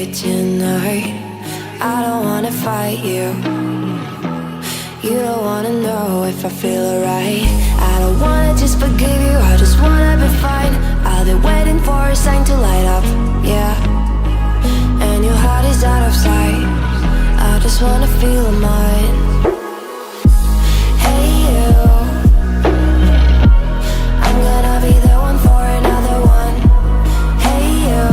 you tonight. I don't wanna fight you. You don't wanna know if I feel alright. I don't wanna just forgive you, I just wanna be fine. I'll be waiting for a sign to light up, yeah. And your heart is out of sight. I just wanna feel mine. Hey you, I'm gonna be the one for another one. Hey you,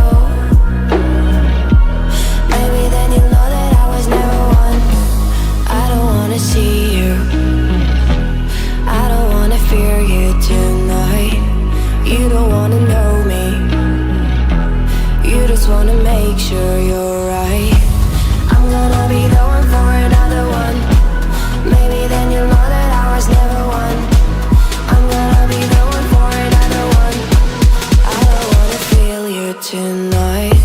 maybe then you'll know that I was never one. I don't wanna see you, I don't wanna fear you tonight. You don't wanna know me, you just wanna make sure you're right. I'm gonna be the one for another one. Maybe then you'll know that I was never one. I'm gonna be the one for another one. I don't wanna feel you tonight.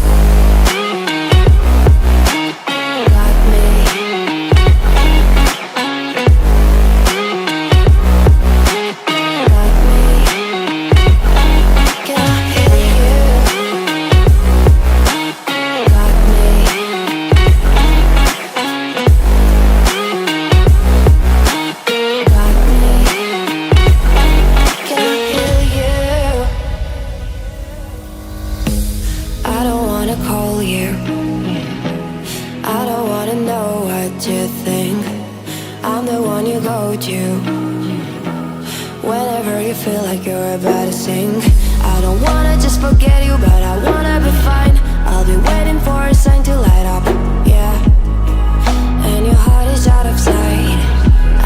Got me. Got me. Can I hear you? Got me. Got me. Can I hear you? I don't wanna call you, I don't wanna know what you think. I'm the one you go to whenever you feel like you're about to sink. I don't wanna just forget you, but I wanna be fine. I'll be waiting for a sign to light up, yeah. And your heart is out of sight.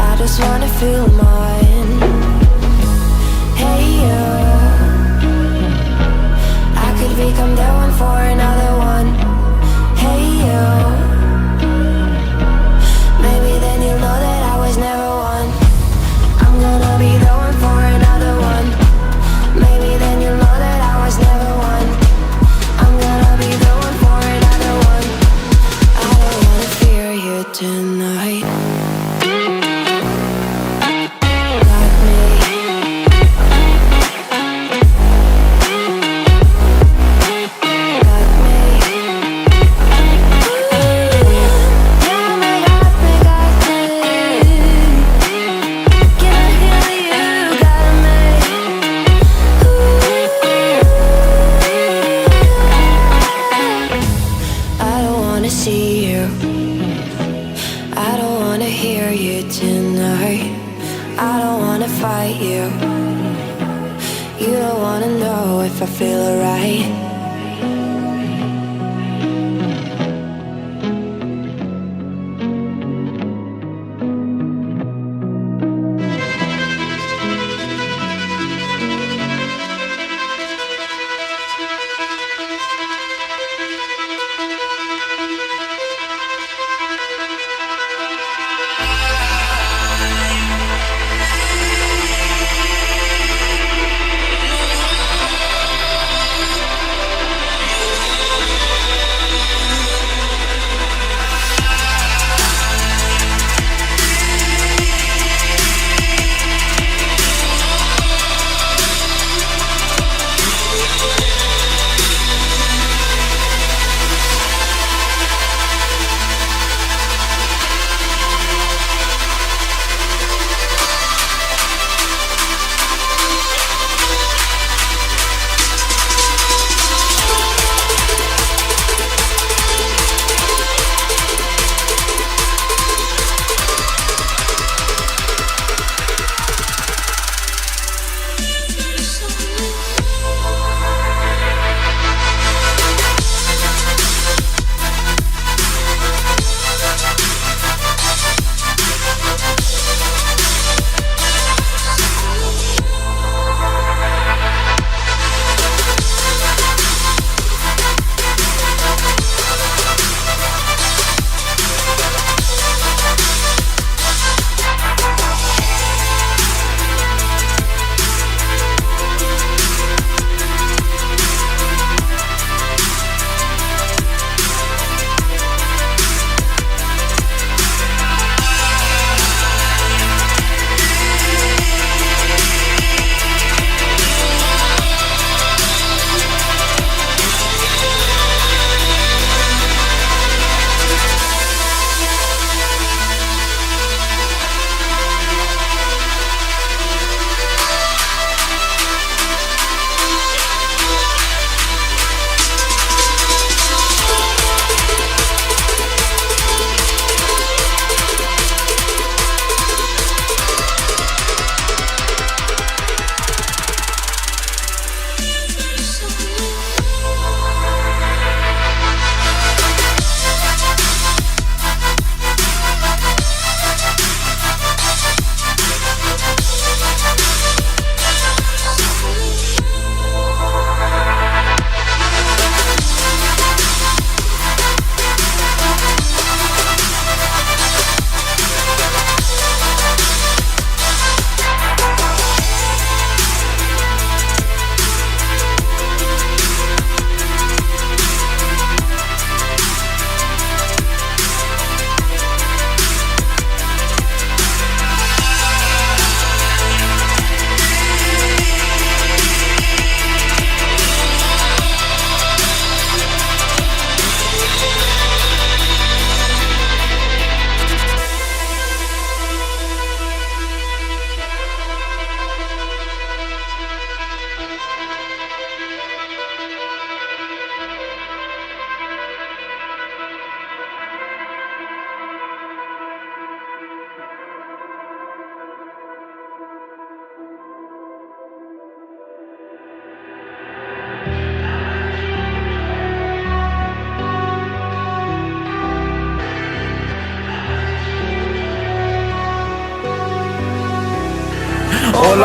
I just wanna feel mine. Hey you, I could become the one for another one. Hey you, maybe then you'll know that I was never one. I'm gonna be the one for another one. Maybe then you'll know that I was never one. I'm gonna be the one for another one. I don't wanna fear you tonight. Got me. Got me. Yeah, me, got me, got me. Can I hear you? Got me. I don't wanna see you, I don't wanna hear you tonight. I don't wanna fight you. You don't wanna know if I feel alright.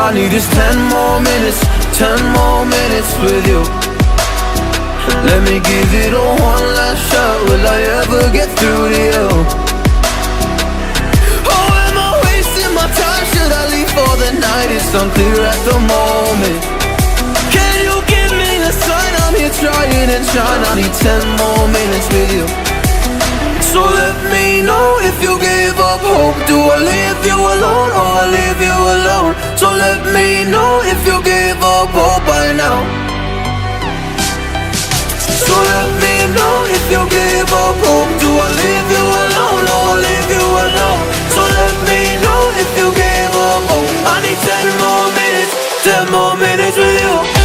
I need is 10 more minutes, 10 more minutes with you. Let me give it a one last shot. Will I ever get through to you? Oh, am I wasting my time? Should I leave for the night? It's unclear at the moment. Can you give me a sign? I'm here trying and trying. I need 10 more minutes with you. So let me know if you give up hope. Do I leave you alone or I leave you alone? So let me know if you give up hope by now. So let me know if you give up hope. Do I leave you alone or I leave you alone? So let me know if you give up hope. I need 10 more minutes, 10 more minutes with you.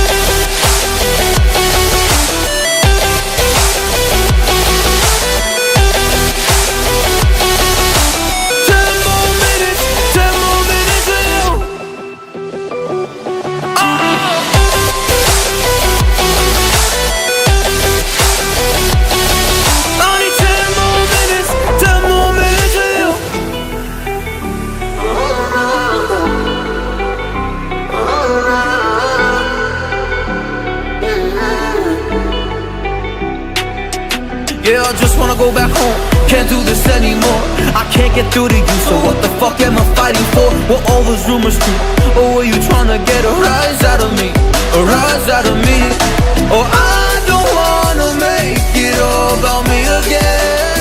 Yeah, I just wanna go back home. Can't do this anymore. I can't get through to you, so what the fuck am I fighting for? Were all those rumors true? Or were you trying to get a rise out of me? A rise out of me? Oh, I don't wanna make it all about me again.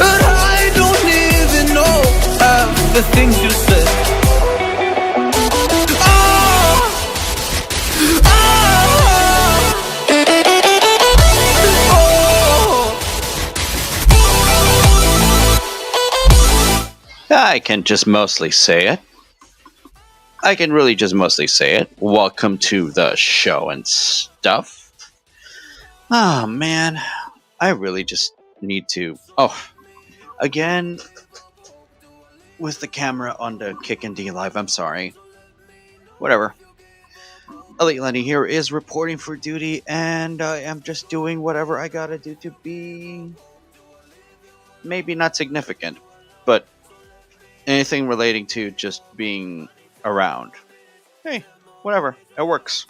And I don't even know half the things you said. I can just mostly say it. I can really just mostly say it. Welcome to the show and stuff. Oh man, I really just need to. Oh, again, with the camera on the Kick and D Live, I'm sorry. Whatever. Elite Lenny here is reporting for duty, and I am just doing whatever I gotta do to be maybe not significant, but anything relating to just being around. Hey, whatever. It works.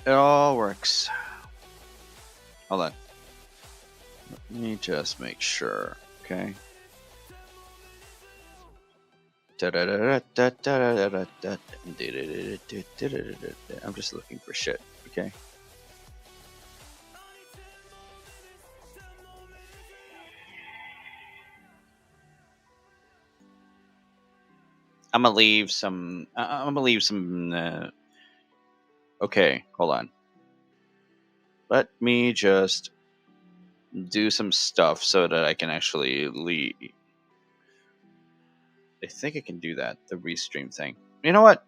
It all works. Hold on. Let me just make sure, okay? I'm just looking for shit, okay? I'm gonna leave some. Okay, hold on. Let me just do some stuff so that I can actually leave. I think I can do that. The restream thing. You know what?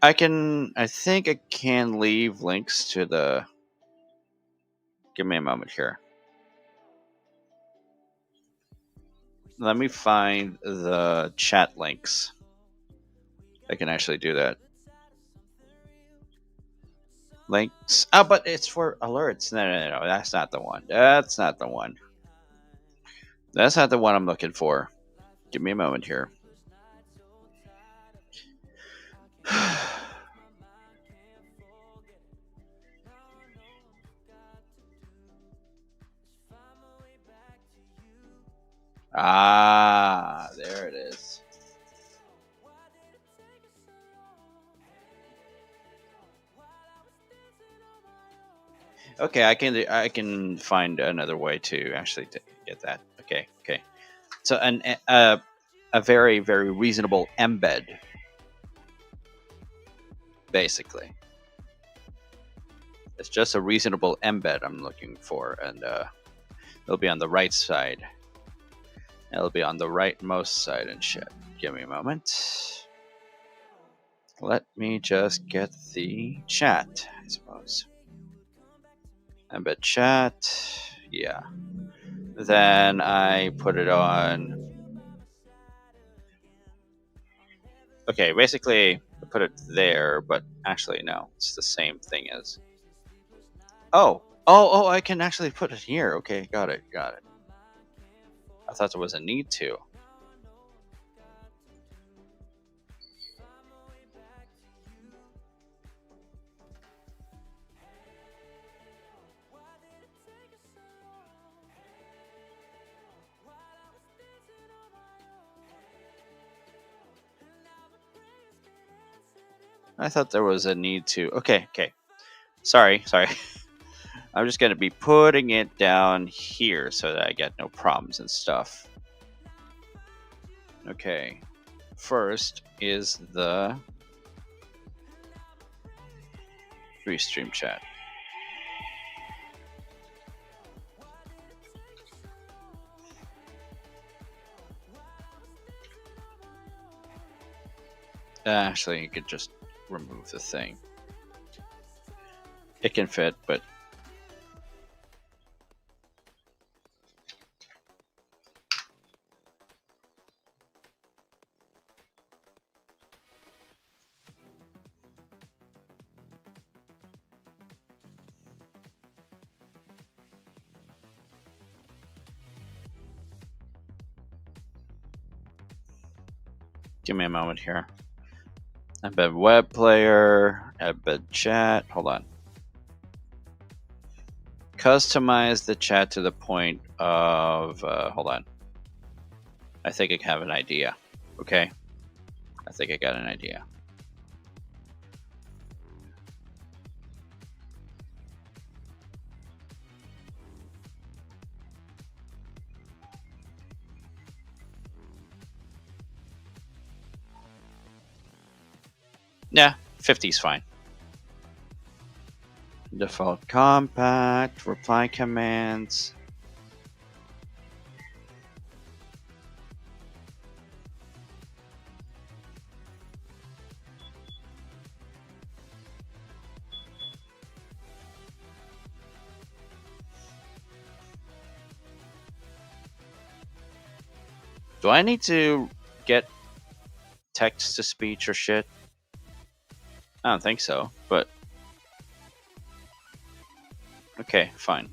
I think I can leave links to the. Give me a moment here. Let me find the chat links. I can actually do that. Links. Oh, but it's for alerts. No. That's not the one. That's not the one. That's not the one I'm looking for. Give me a moment here. Ah, there it is. Okay, I can find another way to actually get that. Okay. So a very reasonable embed, basically. It's just a reasonable embed I'm looking for, and it'll be on the right side. It'll be on the rightmost side and shit. Give me a moment. Let me just get the chat, I suppose. Embed chat. Yeah. Then I put it on. Okay, basically I put it there, but actually no, it's the same thing as. Oh, I can actually put it here. Okay, got it. I thought there was a need to. I thought there was a need to. Okay, okay. Sorry. I'm just gonna be putting it down here so that I get no problems and stuff. Okay. First is the restream chat. Actually, you could just remove the thing. It can fit, but give me a moment here. Embed web player, embed chat. Hold on. Customize the chat to the point of. Hold on. I think I have an idea. Okay. I think I got an idea. Yeah, 50 is fine. Default compact, reply commands. Do I need to get text to speech or shit? I don't think so, but okay, fine.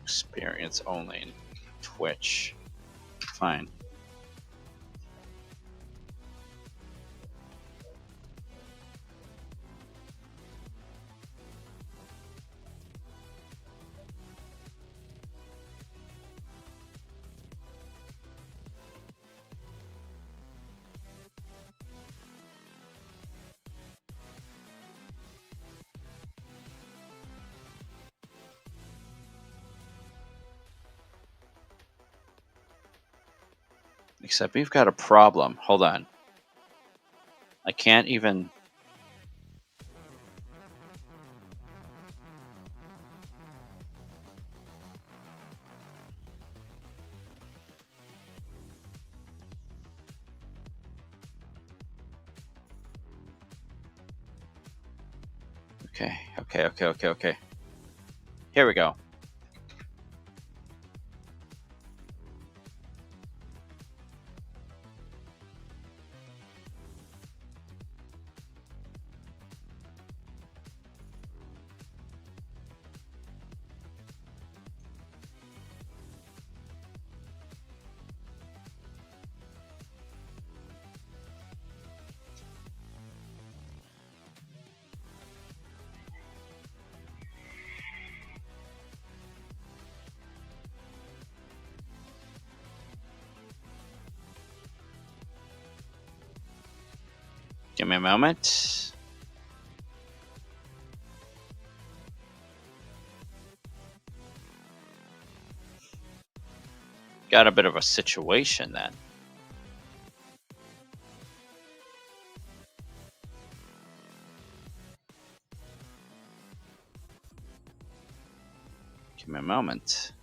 Experience only in Twitch. Fine. Except we've got a problem. Hold on. I can't even. Okay. Here we go. Give me a moment. Got a bit of a situation then. Give me a moment.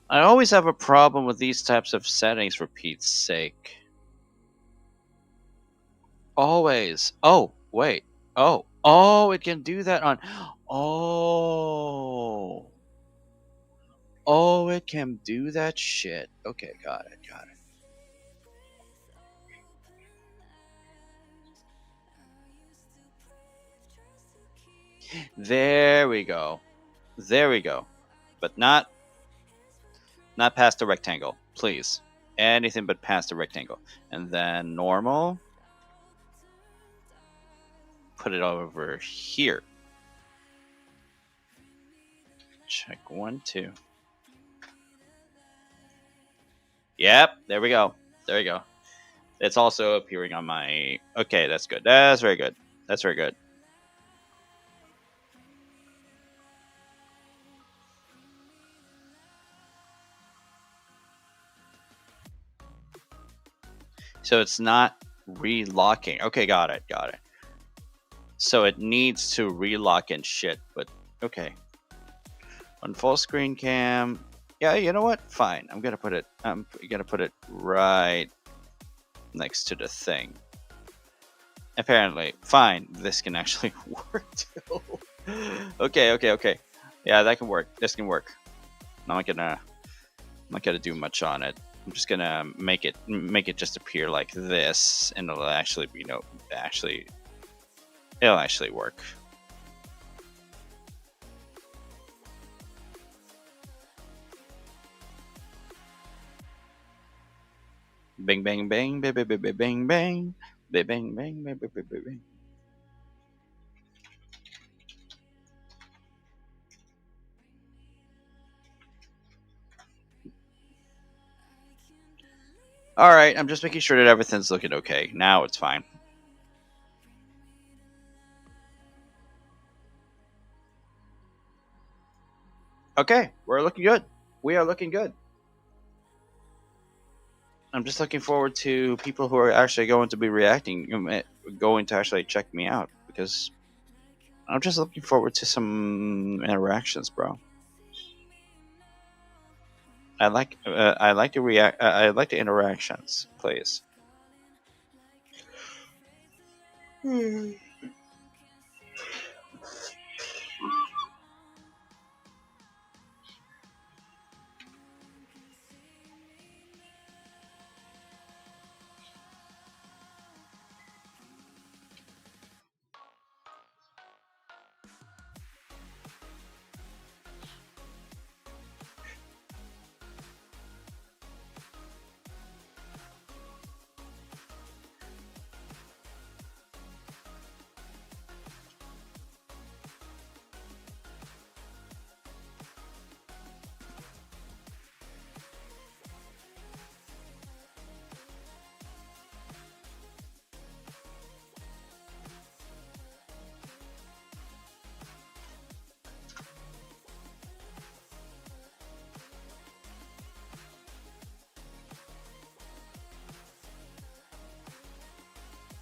I always have a problem with these types of settings, for Pete's sake. Always. Oh, wait. Oh, it can do that on. Oh. Oh, it can do that shit. Okay, got it. There we go. But not past the rectangle, please. Anything but past the rectangle. And then normal. put it over here. Check 1, 2. Yep, there we go. There we go. It's also appearing on my... Okay, that's good. That's very good. That's very good. So it's not relocking. Okay, got it. Got it. So it needs to relock and shit, but okay. On full screen cam. Yeah, you know what? Fine. I'm gonna put it right next to the thing. Apparently. Fine. This can actually work too. Okay. Yeah, that can work. This can work. I'm not gonna do much on it. I'm just gonna make it just appear like this, and it'll actually be it'll actually work. Bang bang bang bang bang bang bang bang bang bang bang bang bang bang. All right, I'm just making sure that everything's looking okay. Now it's fine. Okay, we're looking good. We are looking good. I'm just looking forward to people who are actually going to be reacting, going to actually check me out, because I'm just looking forward to some interactions, bro. I like I like the interactions, please.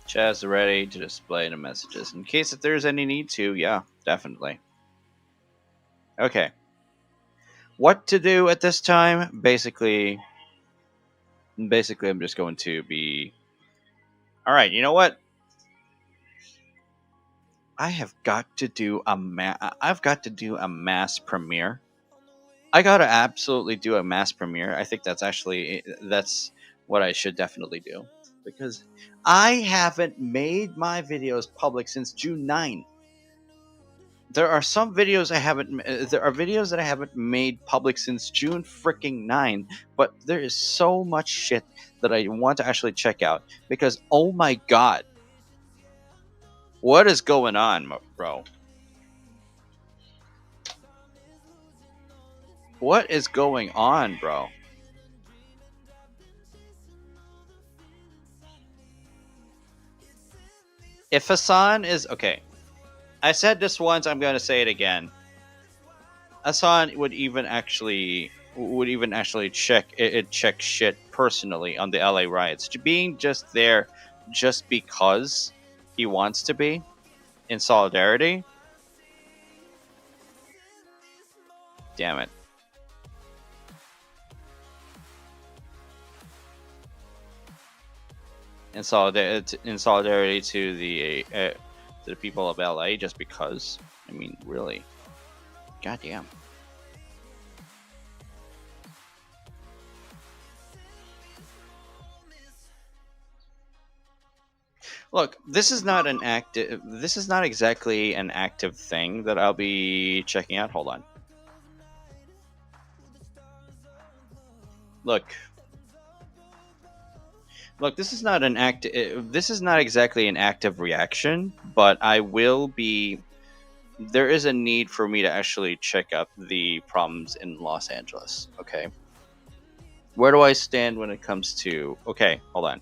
Chat's ready to display the messages in case if there's any need to. Yeah, definitely. Okay. What to do at this time? Basically, I'm just going to be. All right. You know what? I have got to do I've got to do a mass premiere. I gotta absolutely do a mass premiere. I think that's what I should definitely do, because I haven't made my videos public since June 9. There are some videos I haven't. There are videos that I haven't made public since June freaking 9. But there is so much shit that I want to actually check out, because oh my god, what is going on, bro? What is going on, bro? If Hassan is okay, I said this once. I'm gonna say it again. Hassan would even actually check shit personally on the LA riots. Being just there, just because he wants to be in solidarity. Damn it. In solidarity to the people of LA, just because. I mean, really. Goddamn. Look, this is not an active. This is not exactly an active thing that I'll be checking out. Hold on. Look. Look, this is not an act. This is not exactly an active reaction, but I will be. There is a need for me to actually check up the problems in Los Angeles. Okay, where do I stand when it comes to? Okay, hold on.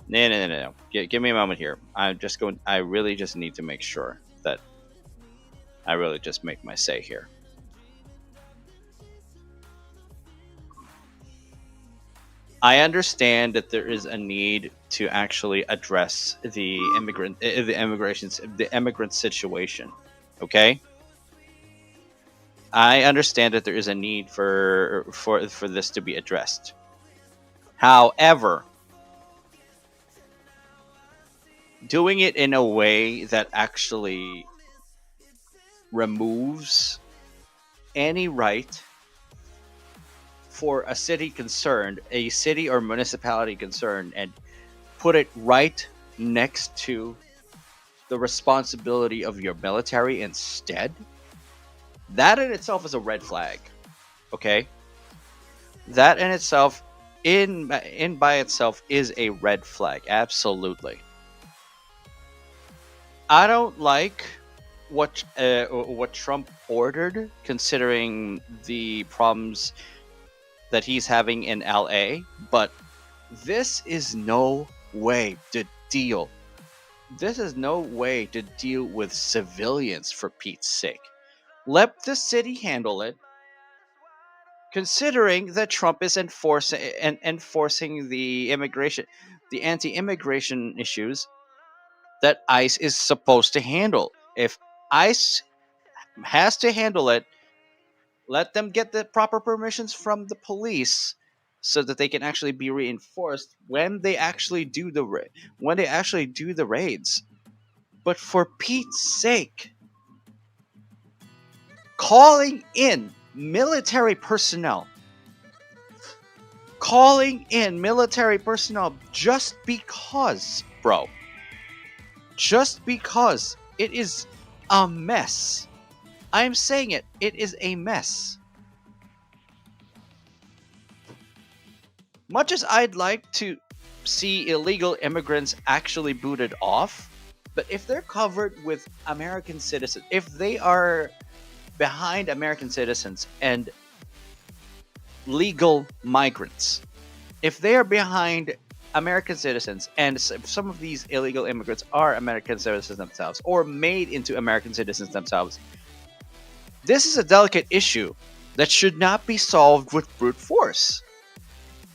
No, no, no, no. No. Give me a moment here. I'm just going. I really just need to make sure that I really just make my say here. I understand that there is a need to actually address the immigrant situation. Okay, I understand that there is a need for this to be addressed. However, doing it in a way that actually removes any right for a city concerned, a city or municipality concerned, and put it right next to the responsibility of your military instead, that in itself is a red flag. Okay, that in itself, in by itself, is a red flag. Absolutely. I don't like what Trump ordered, considering the problems that he's having in LA. But this is no way to deal. This is no way to deal with civilians, for Pete's sake. Let the city handle it, considering that Trump is enforcing the anti-immigration issues that ICE is supposed to handle. If ICE has to handle it, let them get the proper permissions from the police so that they can actually be reinforced when they actually do the raids. But for Pete's sake, calling in military personnel just because, bro. Just because it is a mess. I'm saying it. It is a mess. Much as I'd like to see illegal immigrants actually booted off, but if they're covered with American citizens, if they are behind American citizens and legal migrants, if they are behind American citizens, and some of these illegal immigrants are American citizens themselves or made into American citizens themselves, this is a delicate issue that should not be solved with brute force.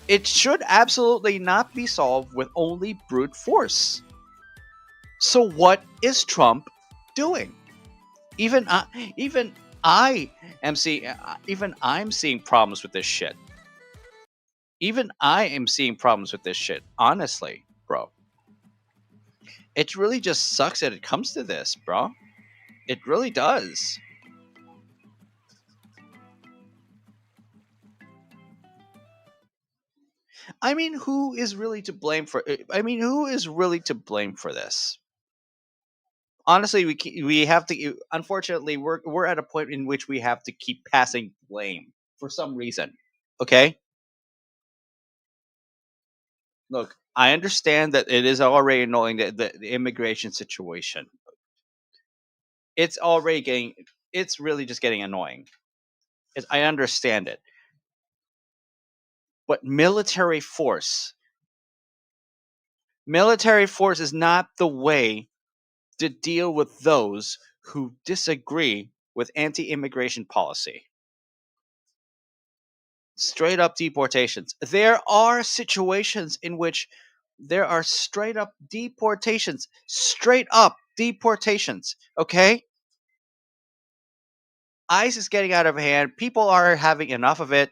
It should absolutely not be solved with only brute force. So what is Trump doing? Even I am seeing even I'm seeing problems with this shit. Even I am seeing problems with this shit. Honestly, bro. It really just sucks that it comes to this, bro. It really does. I mean, who is really to blame for? I mean, who is really to blame for this? Honestly, we have to. Unfortunately, we're at a point in which we have to keep passing blame for some reason. Okay, look, I understand that it is already annoying that the immigration situation. It's already getting. It's really just getting annoying. I understand it, but military force is not the way to deal with those who disagree with anti-immigration policy. Straight up deportations. There are situations in which there are straight up deportations. Okay, ICE is getting out of hand. People are having enough of it,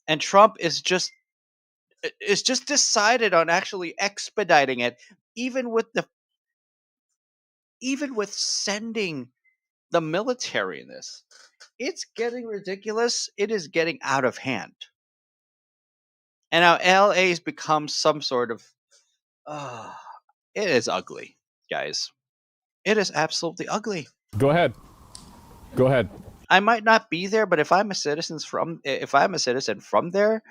and Trump is just decided on actually expediting it, even with the even with sending the military in this. It's getting ridiculous. It is getting out of hand. And now LA has become some sort of. Uh, it is ugly, guys. It is absolutely ugly. Go ahead. Go ahead. I might not be there, but if I'm a citizen from there,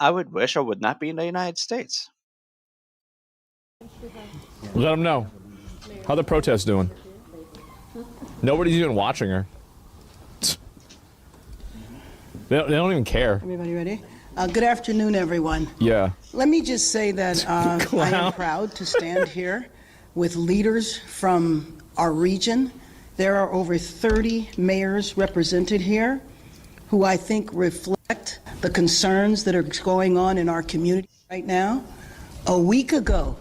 I would wish I would not be in the United States. Let them know. How the protests doing? Nobody's even watching her. They don't even care. Everybody ready? Good afternoon, everyone. Yeah. Let me just say that I am proud to stand here with leaders from our region. There are over 30 mayors represented here who I think reflect the concerns that are going on in our community right now. A week ago,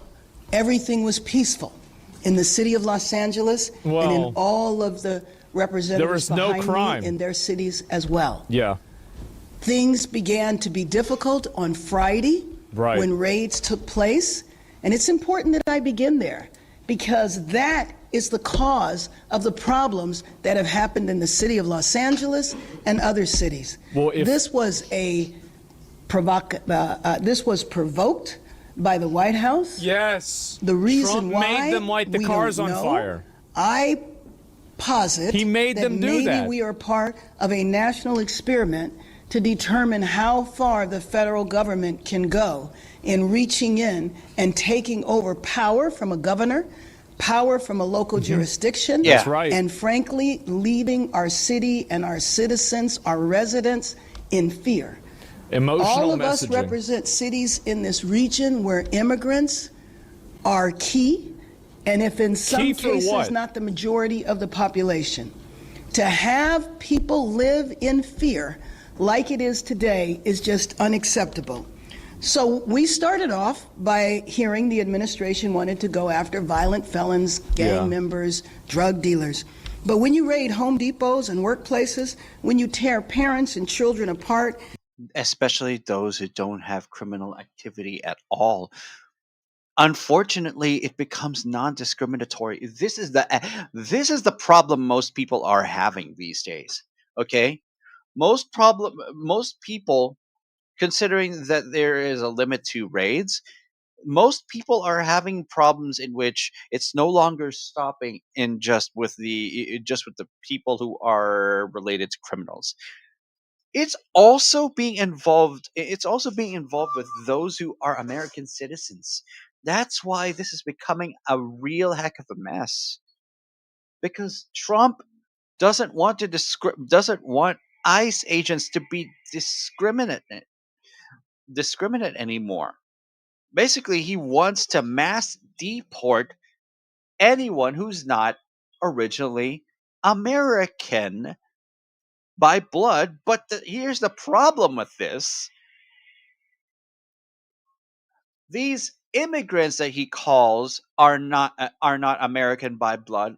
everything was peaceful in the city of Los Angeles and in all of the representatives there was no crime in their cities as well. Yeah. Things began to be difficult on Friday when raids took place. And it's important that I begin there because that is the cause of the problems that have happened in the city of Los Angeles and other cities. Well, this was this was provoked by the White House. Yes. The reason Trump why made them light the cars on fire. I posit he made that them do maybe that. we are part of a national experiment to determine how far the federal government can go in reaching in and taking over power from a governor, power from a local jurisdiction, That's right. and frankly, leaving our city and our citizens, our residents, in fear. Emotional All of messaging. us represent cities in this region where immigrants are key, and if in some cases not the majority of the population. To have people live in fear like it is today is just unacceptable. So we started off by hearing the administration wanted to go after violent felons, gang members, drug dealers. But when you raid Home Depots and workplaces, when you tear parents and children apart, especially those who don't have criminal activity at all, unfortunately, it becomes non-discriminatory. This is the problem most people are having these days. Okay, most people, considering that there is a limit to raids, most people are having problems in which it's no longer stopping in just with the people who are related to criminals. It's also being involved with those who are American citizens. That's why this is becoming a real heck of a mess. Because Trump doesn't want ICE agents to be discriminate anymore. Basically, he wants to mass deport anyone who's not originally American by blood. But here's the problem with this. These immigrants that he calls are not American by blood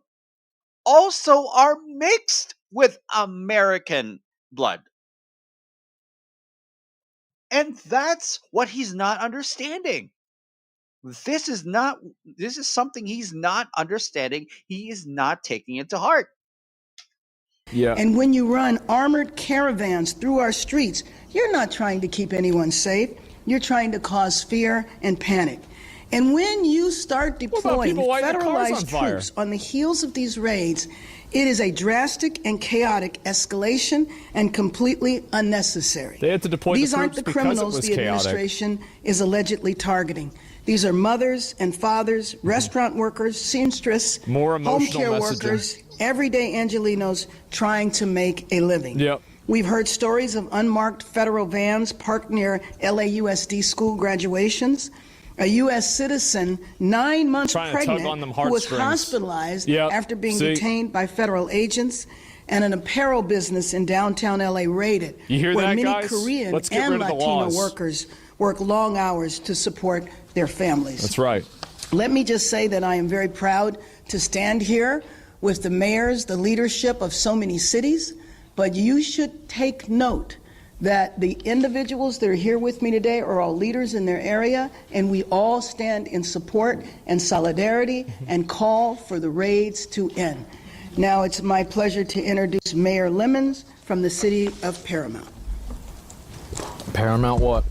also are mixed with American blood. And that's what he's not understanding. This is something he's not understanding. He is not taking it to heart. Yeah. And when you run armored caravans through our streets, you're not trying to keep anyone safe. You're trying to cause fear and panic. And when you start deploying federalized troops on the heels of these raids, it is a drastic and chaotic escalation and completely unnecessary. They had to deploy These the aren't troops the because criminals it was the chaotic. administration is allegedly targeting. These are mothers and fathers, restaurant workers, seamstress, home care workers, everyday Angelinos trying to make a living. Yep. We've heard stories of unmarked federal vans parked near LAUSD school graduations. A U.S. citizen, 9 months pregnant, who was hospitalized after being detained by federal agents, and an apparel business in downtown L.A. raided, where many guys? Korean and Latino workers work long hours to support their families. That's right. Let me just say that I am very proud to stand here with the mayors, the leadership of so many cities, but you should take note that the individuals that are here with me today are all leaders in their area, and we all stand in support and solidarity and call for the raids to end. Now it's my pleasure to introduce Mayor Lemons from the city of Paramount. Paramount what?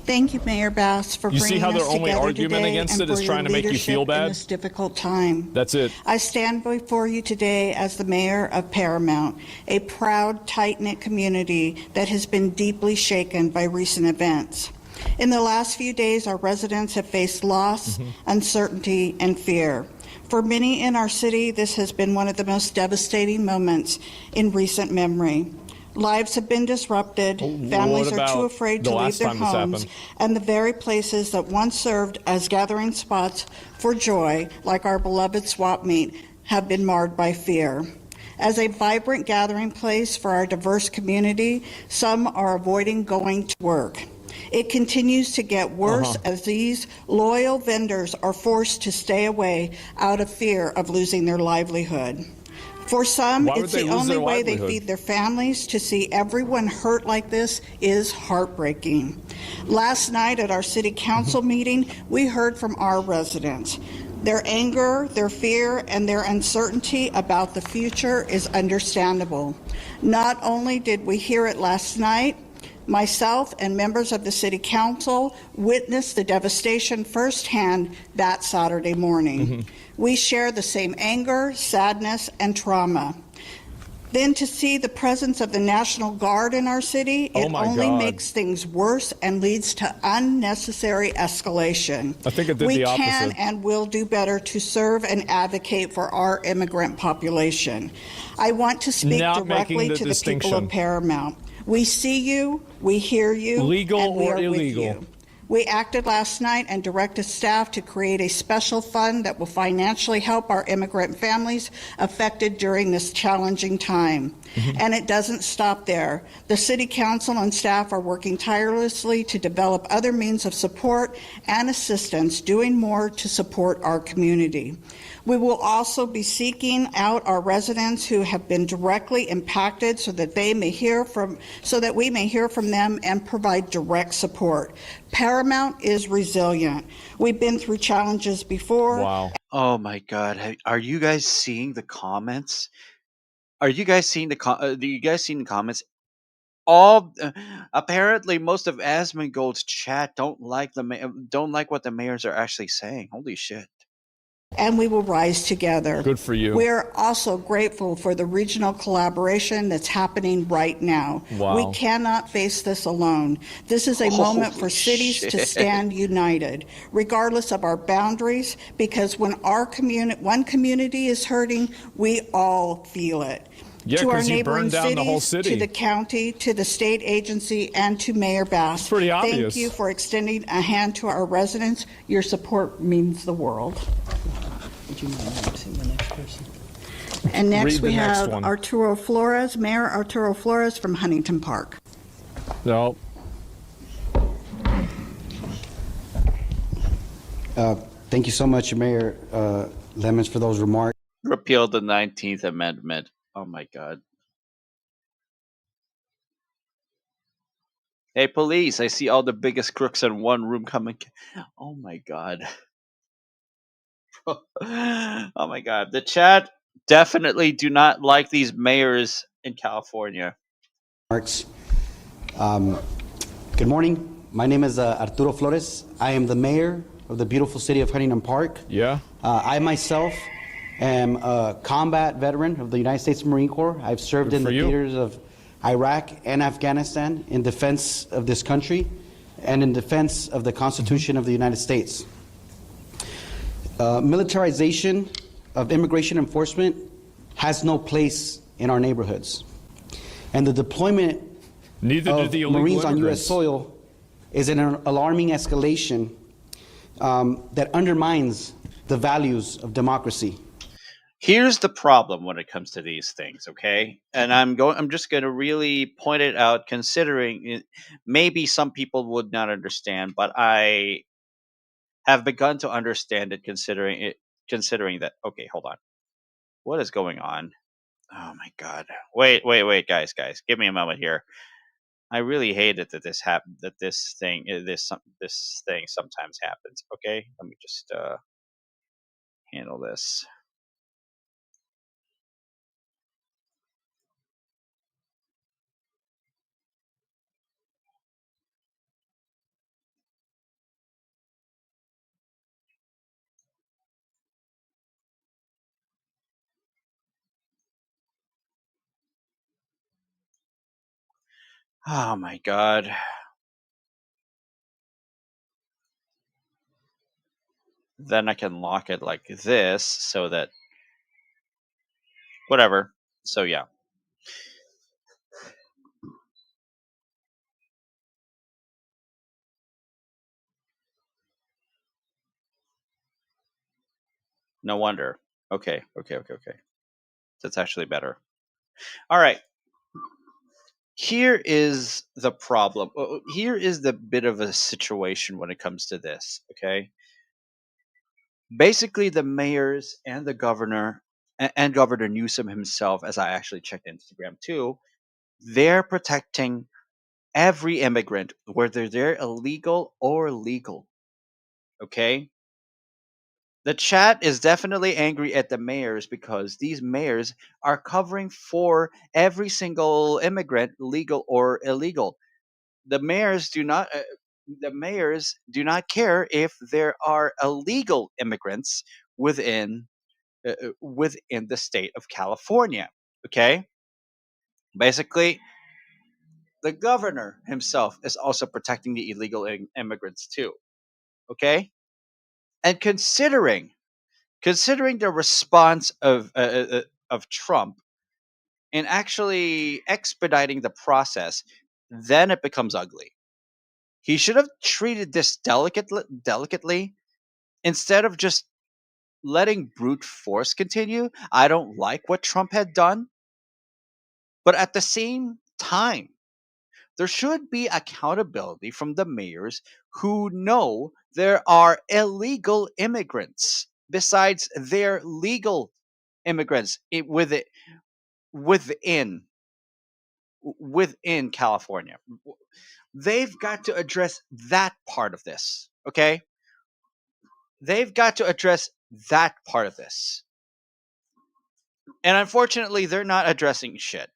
Thank you, Mayor Bass, for You see bringing how their us only together argument today against and it for is your trying to make you feel leadership in bad? this difficult time. That's it. I stand before you today as the mayor of Paramount, a proud, tight-knit community that has been deeply shaken by recent events. In the last few days, our residents have faced loss, uncertainty, and fear. For many in our city, this has been one of the most devastating moments in recent memory. Lives have been disrupted, families are too afraid to leave their homes, and the very places that once served as gathering spots for joy, like our beloved swap meet, have been marred by fear. As a vibrant gathering place for our diverse community, some are avoiding going to work. It continues to get worse as these loyal vendors are forced to stay away out of fear of losing their livelihood. For some, it's the only way they feed their families. To see everyone hurt like this is heartbreaking. Last night at our city council meeting, we heard from our residents. Their anger, their fear, and their uncertainty about the future is understandable. Not only did we hear it last night, myself and members of the City Council witnessed the devastation firsthand that Saturday morning. We share the same anger, sadness, and trauma. Then to see the presence of the National Guard in our city, it only makes things worse and leads to unnecessary escalation. I think it did the opposite. We can and will do better to serve and advocate for our immigrant population. I want to speak directly to the people of Paramount. We see you, we hear you, legal and we or are illegal. with you. We acted last night and directed staff to create a special fund that will financially help our immigrant families affected during this challenging time. And it doesn't stop there. The City Council and staff are working tirelessly to develop other means of support and assistance, doing more to support our community. We will also be seeking out our residents who have been directly impacted so that we may hear from them and provide direct support. Paramount is resilient. We've been through challenges before. Wow. Oh my God! Are you guys seeing the comments? Are you guys seeing the comments? All apparently, most of Asmongold's chat don't like what the mayors are actually saying. Holy shit! And we will rise together. Good for you. We're also grateful for the regional collaboration that's happening right now. Wow. We cannot face this alone. This is a moment for cities to stand united, regardless of our boundaries, because when one community is hurting, we all feel it. Yeah, to our 'cause you neighboring burned down the whole cities, city. to the county, to the state agency, and to Mayor Bass. Pretty obvious. Thank you for extending a hand to our residents. Your support means the world. Would you mind seeing the next person? And next Read we the next have one. Arturo Flores, Mayor Arturo Flores from Huntington Park. No. Thank you so much, Mayor Lemons, for those remarks. Repeal the 19th Amendment. Oh my God! Hey, police! I see all the biggest crooks in one room coming. Oh my God! Oh my God! The chat definitely do not like these mayors in California. Good morning. My name is Arturo Flores. I am the mayor of the beautiful city of Huntington Park. Yeah. I myself am a combat veteran of the United States Marine Corps. I've served in the theaters of Iraq and Afghanistan in defense of this country and in defense of the Constitution of the United States. Militarization of immigration enforcement has no place in our neighborhoods. And the deployment of Marines on U.S. soil is an alarming escalation that undermines the values of democracy. Here's the problem when it comes to these things, okay? And I'm just going to really point it out, considering maybe some people would not understand, but I have begun to understand it, considering that. Okay, hold on. What is going on? Oh my God! Wait, guys, give me a moment here. I really hate it that this happened. That this thing sometimes happens. Okay, let me just handle this. Oh my God. Then I can lock it like this so that whatever. So yeah. No wonder. Okay. That's actually better. All right. Here is the problem. Here is the bit of a situation when it comes to this. Okay. Basically, the mayors and the governor and Governor Newsom himself, as I actually checked Instagram too, they're protecting every immigrant, whether they're illegal or legal. Okay. The chat is definitely angry at the mayors because these mayors are covering for every single immigrant, legal or illegal. The mayors do not. The mayors do not care if there are illegal immigrants within the state of California. Okay, basically, the governor himself is also protecting the illegal immigrants too. Okay, and considering the response of Trump in actually expediting the process, then it becomes ugly. He should have treated this delicately instead of just letting brute force continue. I don't like what Trump had done, but at the same time, there should be accountability from the mayors who know there are illegal immigrants besides their legal immigrants within within California. They've got to address that part of this. Okay, they've got to address that part of this, and unfortunately, they're not addressing shit.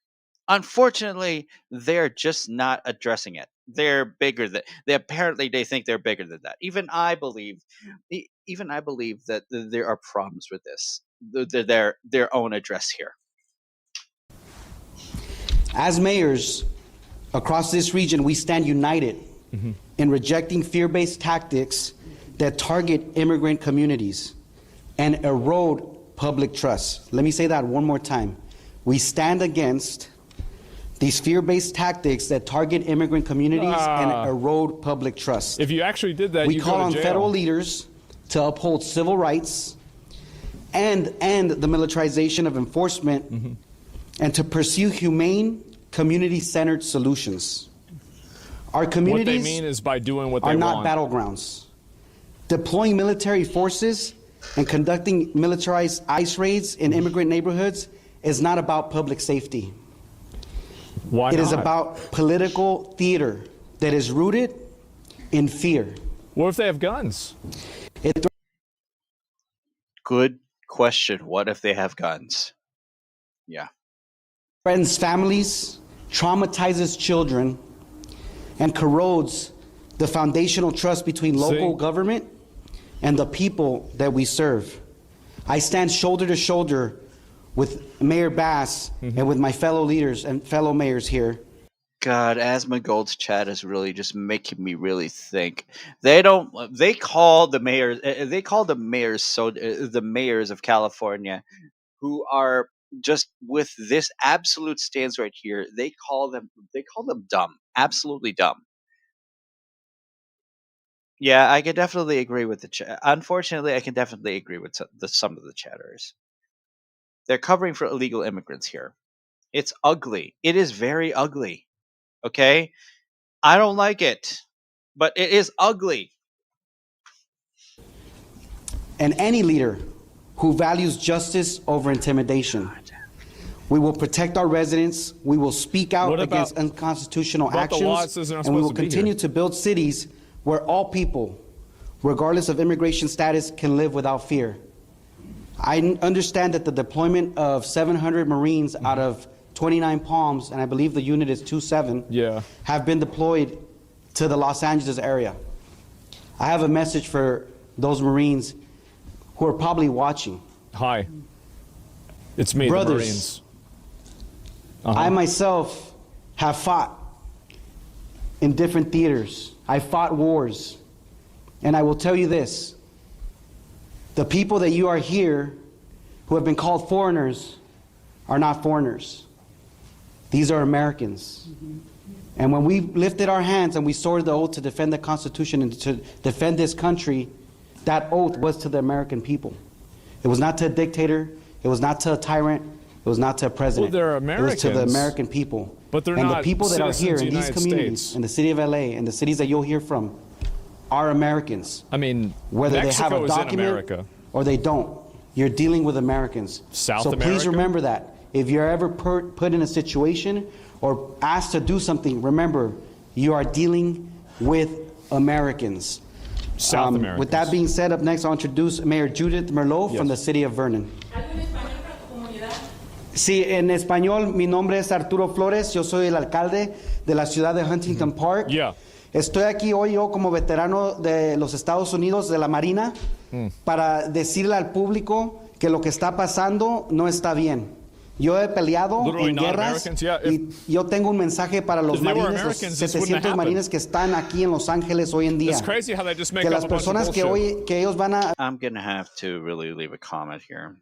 Unfortunately, they're just not addressing it. They're bigger than they think they're bigger than that. Even I believe that there are problems with this. Their own address here. As mayors across this region, we stand united in rejecting fear-based tactics that target immigrant communities and erode public trust. Let me say that one more time. We stand against these fear-based tactics that target immigrant communities and erode public trust. If you actually did that, we call on federal leaders to uphold civil rights and end the militarization of enforcement and to pursue humane, community-centered solutions. Our communities what they mean is by doing what they are not want. battlegrounds. Deploying military forces and conducting militarized ICE raids in immigrant neighborhoods is not about public safety. Why It not? is about political theater that is rooted in fear. What if they have guns? Good question. What if they have guns? Yeah. Threatens families, traumatizes children, and corrodes the foundational trust between local government and the people that we serve. I stand shoulder to shoulder with Mayor Bass and with my fellow leaders and fellow mayors here. God, Asma Gold's chat is really just making me really think. They call the mayors the mayors of California who are just with this absolute stance right here. They call them dumb, absolutely dumb. Yeah, I can definitely agree with the chat. Unfortunately, I can definitely agree with some of the chatters. They're covering for illegal immigrants here. It's ugly. It is very ugly. Okay? I don't like it, but it is ugly. And any leader who values justice over intimidation. We will protect our residents. We will speak out against unconstitutional actions. And we will continue to build cities where all people, regardless of immigration status, can live without fear. I understand that the deployment of 700 Marines out of 29 Palms, and I believe the unit is 27, have been deployed to the Los Angeles area. I have a message for those Marines who are probably watching. Hi. It's me, Brothers, the Marines. I myself have fought in different theaters. I fought wars. And I will tell you this, the people that you are here who have been called foreigners are not foreigners. These are Americans. And when we lifted our hands and we swore the oath to defend the Constitution and to defend this country, that oath was to the American people. It was not to a dictator. It was not to a tyrant. It was not to a president. Well, they're Americans. It was to the American people. But they're and not the people that are here in these communities, States. in the city of LA, and the cities that you'll hear from, are Americans. I mean, whether Mexico they have a document or they don't, you're dealing with Americans. South America? Please remember that. If you're ever put in a situation or asked to do something, remember, you are dealing with Americans. South Americans. With that being said, up next I'll introduce Mayor Judith Merlot from the city of Vernon. Sí, en español, mi nombre es Arturo Flores, yo soy el alcalde de la ciudad de Huntington Park. Estoy aquí hoy yo como veterano de los Estados Unidos de la Marina para decirle al público que lo que está pasando no está bien. Yo he peleado en guerras y yo tengo un mensaje para los marines, los 700 marines que están aquí en Los Ángeles hoy en día. Que las personas que ellos van a... I'm gonna have to really leave a comment here.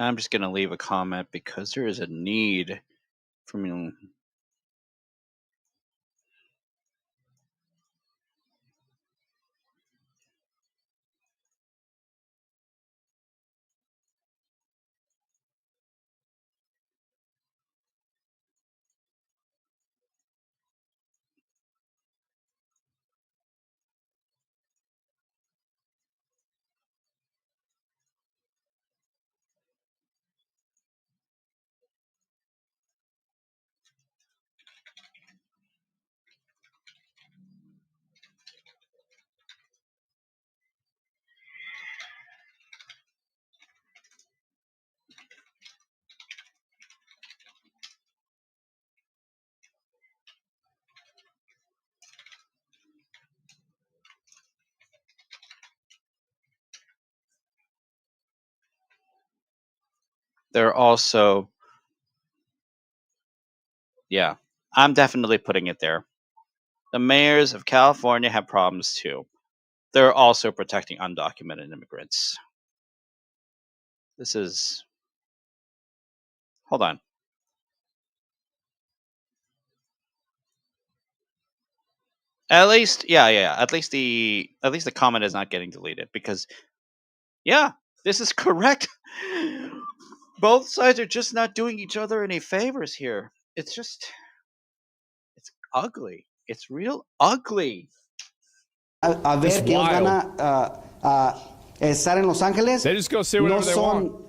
I'm just going to leave a comment because there is a need for me. They're also, yeah, I'm definitely putting it there. The mayors of California have problems too. They're also protecting undocumented immigrants. This is, hold on. At least, yeah. At least the comment is not getting deleted because, yeah, this is correct. Both sides are just not doing each other any favors here. It's just, it's ugly. It's real ugly. A ver que ellos van a estar en Los Ángeles, They just go say no whatever they want. son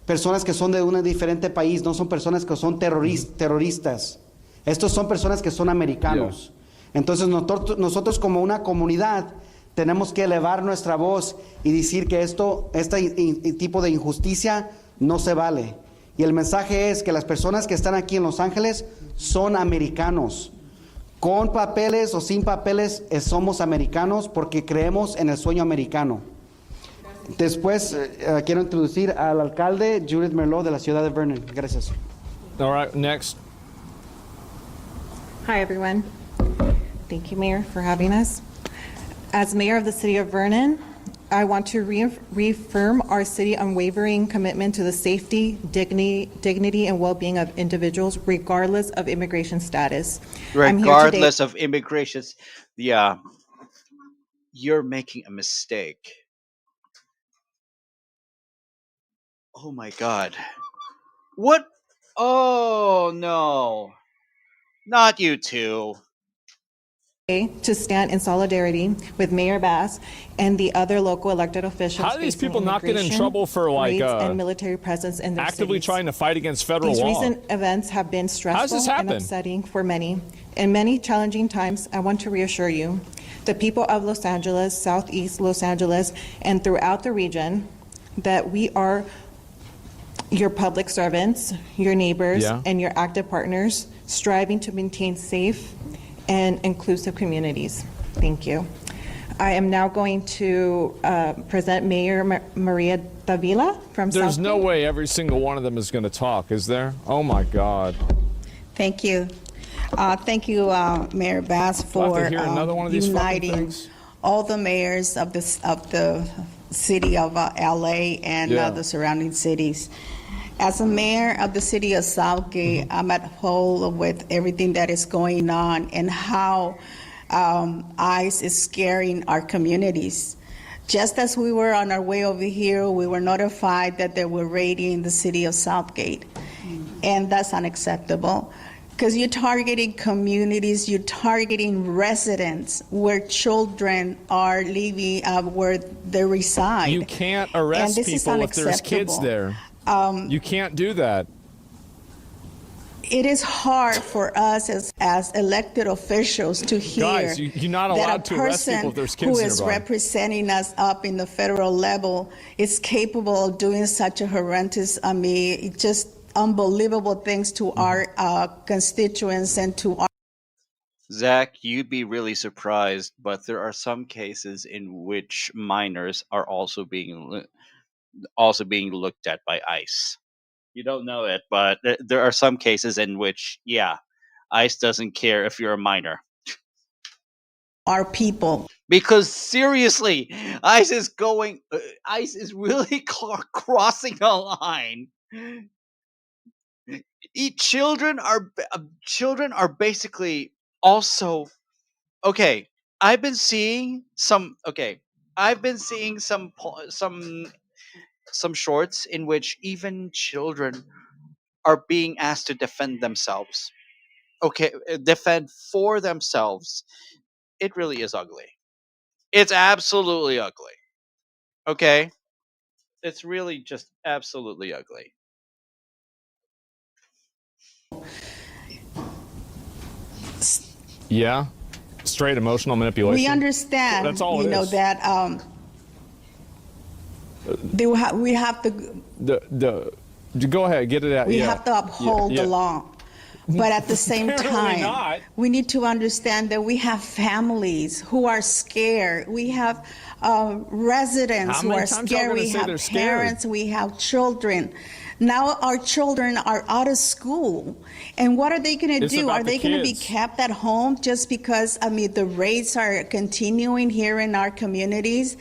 personas que son de un diferente país, no son personas que son terroristas. Estos son personas que son americanos. Entonces nosotros como una comunidad tenemos que elevar nuestra voz y decir que este tipo de injusticia no se vale. Y el mensaje es que las personas que están aquí en Los Ángeles son americanos. Con papeles o sin papeles, somos americanos porque creemos en el sueño americano. Después quiero introducir al alcalde Judith Merlot de la ciudad de Vernon. Gracias. All right, next. Hi, everyone. Thank you, Mayor, for having us. As Mayor of the City of Vernon, I want to reaffirm our city unwavering commitment to the safety, dignity, and well-being of individuals, regardless of immigration status. Regardless of immigration, yeah, you're making a mistake. Oh my God. What? Oh no. Not you two. To stand in solidarity with Mayor Bass and the other local elected officials. How do these people not get in trouble for like and military presence in their actively cities? trying to fight against federal These law? recent events have been stressful and happen? upsetting for many. In many challenging times, I want to reassure you, the people of Los Angeles, Southeast Los Angeles, and throughout the region, that we are your public servants, your neighbors, and your active partners, striving to maintain safe and inclusive communities. Thank you. I am now going to present Mayor Maria Davila from There's South no Bay. way every single one of them is going to talk, is there? Oh my God. Thank you. Thank you, Mayor Bass, We'll have for to hear another one of these fucking uniting things. all the mayors of the city of LA and the surrounding cities. As a mayor of the city of Southgate, I'm at whole with everything that is going on and how ICE is scaring our communities. Just as we were on our way over here, we were notified that they were raiding the city of Southgate. And that's unacceptable because you're targeting communities, you're targeting residents where children are living, where they reside. You can't arrest people if there's kids there. You can't do that. It is hard for us as elected officials to hear Guys, you're not allowed to arrest people if there's kids who is nearby. representing us up in the federal level is capable of doing such a horrendous, just unbelievable things to our constituents and to our. Zach, you'd be really surprised, but there are some cases in which minors are also being looked at by ICE. You don't know it, but there are some cases in which, ICE doesn't care if you're a minor. Our people. Because seriously, ICE is really crossing a line. Children are basically also okay. I've been seeing some shorts in which even children are being asked to defend themselves. Okay, defend for themselves. It really is ugly. It's absolutely ugly. Okay? It's really just absolutely ugly. Yeah. Straight emotional manipulation. We understand, That's all it is. that we have to. Go ahead, get it out. We have to uphold the law. But at the same time, we need to understand that we have families who are scared. We have residents who are scared. We have parents. We have children. Now our children are out of school. And what are they going to do? Are they going to be kept at home just because, the raids are continuing here in our communities?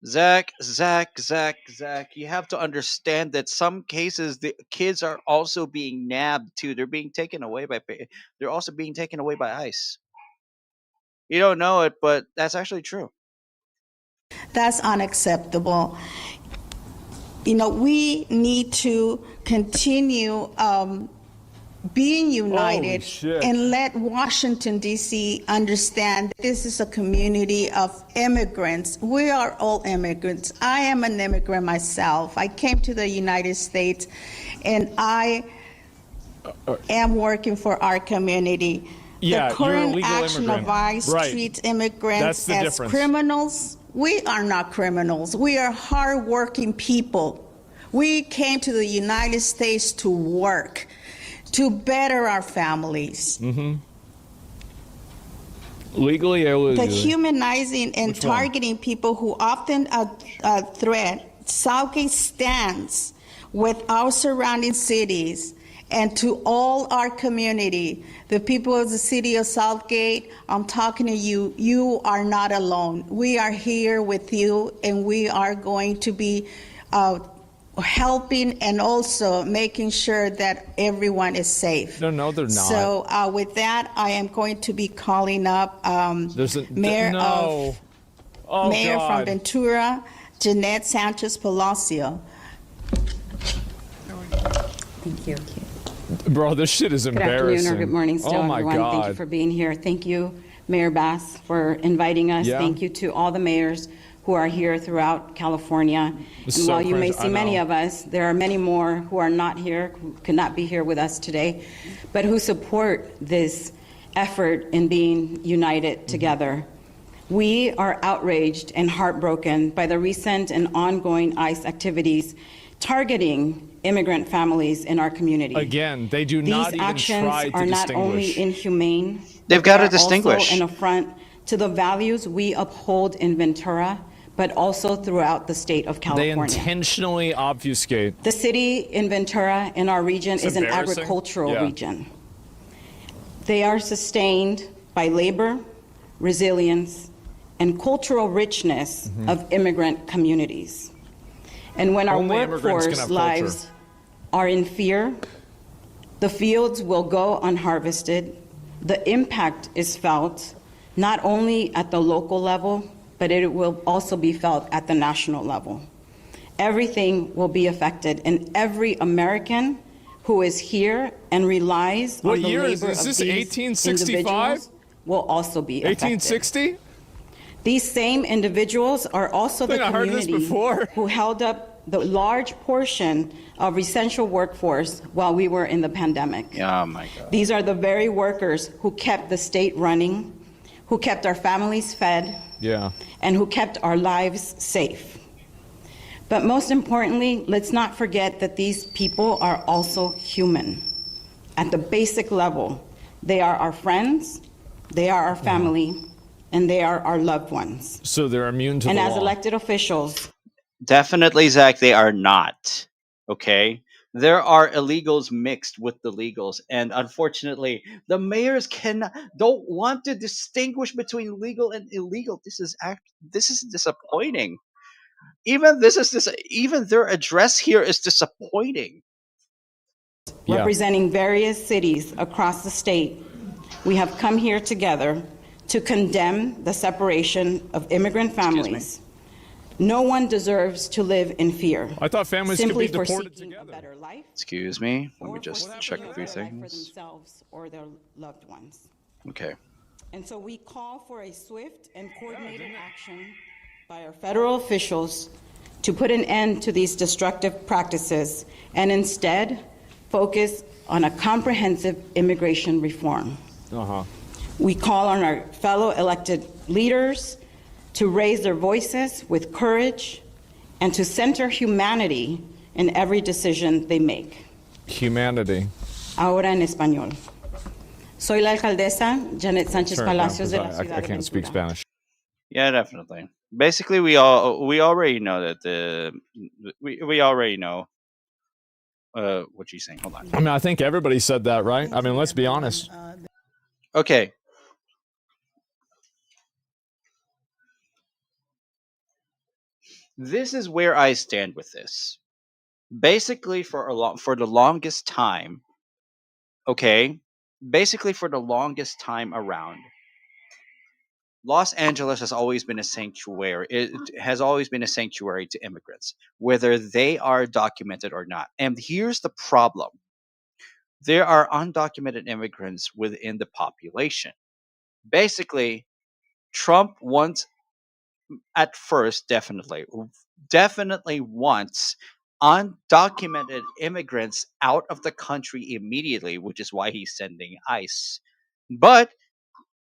Zach, you have to understand that some cases the kids are also being nabbed too. They're also being taken away by ICE. You don't know it, but that's actually true. That's unacceptable. We need to continue being united and let Washington, D.C. understand that this is a community of immigrants. We are all immigrants. I am an immigrant myself. I came to the United States, and I am working for our community. Yeah, the current you're a action immigrant. of ICE treats immigrants as criminals. We are not criminals. We are hardworking people. We came to the United States to work, to better our families. Legally or illegally? The humanizing and targeting people who often threat Southgate stands with our surrounding cities and to all our community. The people of the city of Southgate, I'm talking to you. You are not alone. We are here with you, and we are going to be helping and also making sure that everyone is safe. No, they're not. So with that, I am going to be calling up Mayor from Ventura, Jeanette Sanchez Palacio. Thank you. Bro, this shit is embarrassing. Good afternoon or good morning still, everyone. God. Thank you for being here. Thank you, Mayor Bass, for inviting us. Yeah. Thank you to all the mayors who are here throughout California. And So while you may cringe. see many of us, there are many more who are not here, who could not be here with us today, but who support this effort in being united together. We are outraged and heartbroken by the recent and ongoing ICE activities targeting immigrant families in our community. Again, they do not even try to distinguish. These actions are not only inhumane, They've got to they are distinguish. also an affront to the values we uphold in Ventura, but also throughout the state of They California. intentionally obfuscate. The city in Ventura in our region It's is an embarrassing. agricultural Yeah. region. They are sustained by labor, resilience, and cultural richness of immigrant communities. And when our Only immigrants can workforce have lives culture. are in fear, the fields will go unharvested. The impact is felt not only at the local level, but it will also be felt at the national level. Everything will be affected, and every American who is here and relies What on the year is labor this? of Is this these 1865? individuals will also be affected. 1860? These same individuals are also the I think I heard this community before. who held up the large portion of essential workforce while we were in the pandemic. Oh my God. These are the very workers who kept the state running, who kept our families fed, Yeah. and who kept our lives safe. But most importantly, let's not forget that these people are also human. At the basic level, they are our friends, they are our family, and they are our loved ones. So they're immune to And the as law. elected officials, Definitely, Zach, they are not. Okay? There are illegals mixed with the legals, and unfortunately, the mayors don't want to distinguish between legal and illegal. This is disappointing. Even their address here is disappointing. Yeah. representing various cities across the state, we have come here together to condemn the separation of immigrant families. No one deserves to live in fear. I thought families could simply be for deported seeking together. a better life, Excuse me. Let me or just for check seeking a few better life for things. themselves or their loved ones. Okay. And so we call for a swift and coordinated action by our federal officials to put an end to these destructive practices and instead focus on a comprehensive immigration reform. Uh-huh. We call on our fellow elected leaders to raise their voices with courage and to center humanity in every decision they make. Humanity. Ahora en español. Soy la alcaldesa Janet Sánchez Turn it down, Palacios de la 'cause ciudad I de can't speak Ventura. Spanish. Yeah, definitely. Basically, we already know that we already know what she's saying. Hold on. I mean, I think everybody said that, right? I mean, let's be honest. Okay. This is where I stand with this. Basically, for the longest time, okay. Basically, for the longest time around, Los Angeles has always been a sanctuary. It has always been a sanctuary to immigrants, whether they are documented or not. And here's the problem: there are undocumented immigrants within the population. Basically, Trump wants, at first, definitely wants undocumented immigrants out of the country immediately, which is why he's sending ICE. But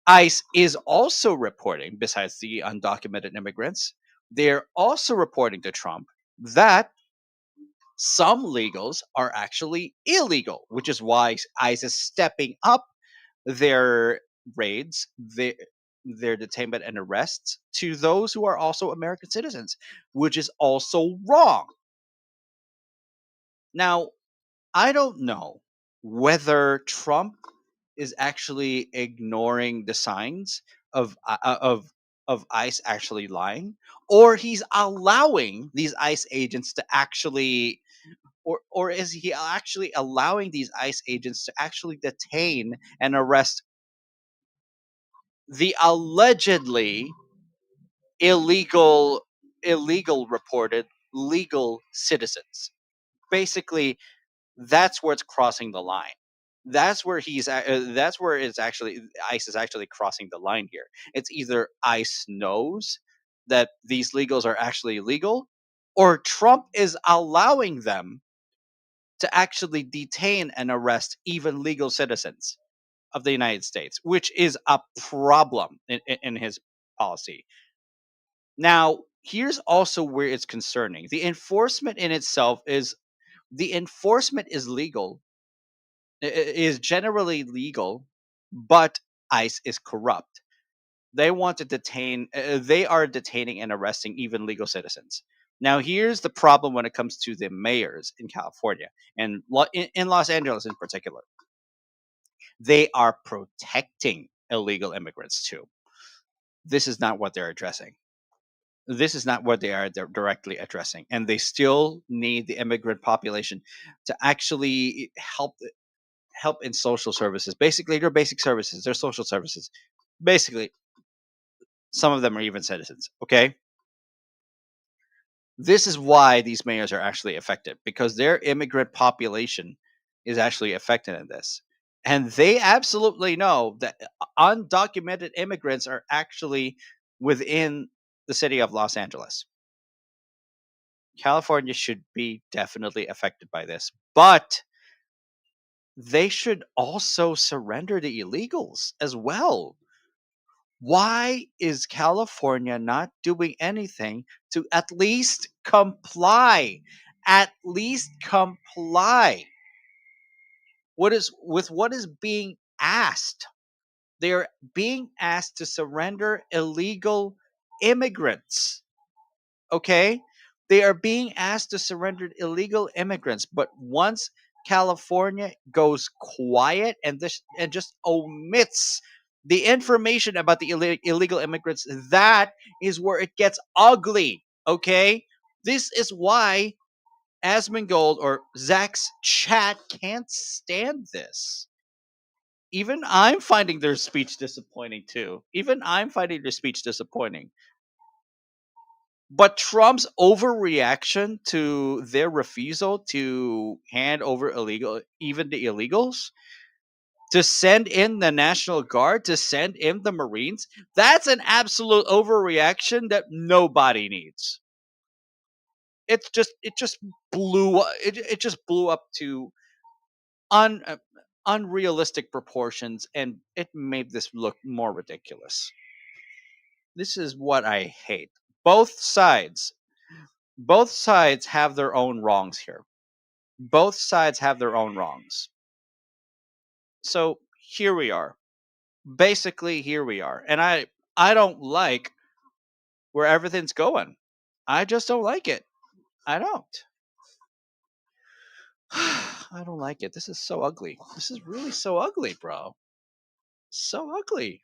ICE is also reporting, besides the undocumented immigrants, they're also reporting to Trump that some legals are actually illegal, which is why ICE is stepping up their raids, their detainment and arrests to those who are also American citizens, which is also wrong. Now, I don't know whether Trump is actually ignoring the signs of ICE actually lying, or he's allowing these ICE agents to actually, or is he actually allowing these ICE agents to actually detain and arrest the allegedly illegal reported legal citizens? Basically, that's where it's crossing the line. That's where that's where it's actually ICE is actually crossing the line here. It's either ICE knows that these legals are actually illegal, or Trump is allowing them to actually detain and arrest even legal citizens of the United States, which is a problem in his policy. Now, here's also where it's concerning. The enforcement in itself is legal, is generally legal, but ICE is corrupt. They want to detain, they are detaining and arresting even legal citizens. Now, here's the problem when it comes to the mayors in California and in Los Angeles in particular. They are protecting illegal immigrants too. This is not what they're addressing. This is not what they are directly addressing. And they still need the immigrant population to actually help in social services. Basically, their basic services, their social services. Basically, some of them are even citizens. Okay? This is why these mayors are actually affected, because their immigrant population is actually affected in this. And they absolutely know that undocumented immigrants are actually within the city of Los Angeles. California should be definitely affected by this, but they should also surrender the illegals as well. Why is California not doing anything to at least comply? At least comply. What is being asked? They're being asked to surrender illegal immigrants. Okay? They are being asked to surrender illegal immigrants, but once California goes quiet and just omits the information about the illegal immigrants, that is where it gets ugly. Okay? This is why Asmongold or Zach's chat can't stand this. Even I'm finding their speech disappointing too. Even I'm finding their speech disappointing. But Trump's overreaction to their refusal to hand over even the illegals, to send in the National Guard, to send in the Marines, that's an absolute overreaction that nobody needs. It just blew up to unrealistic proportions, and it made this look more ridiculous. This is what I hate. Both sides have their own wrongs here. Both sides have their own wrongs. So here we are. Basically, here we are. And I don't like where everything's going. I just don't like it. I don't. I don't like it. This is so ugly. This is really so ugly, bro. So ugly.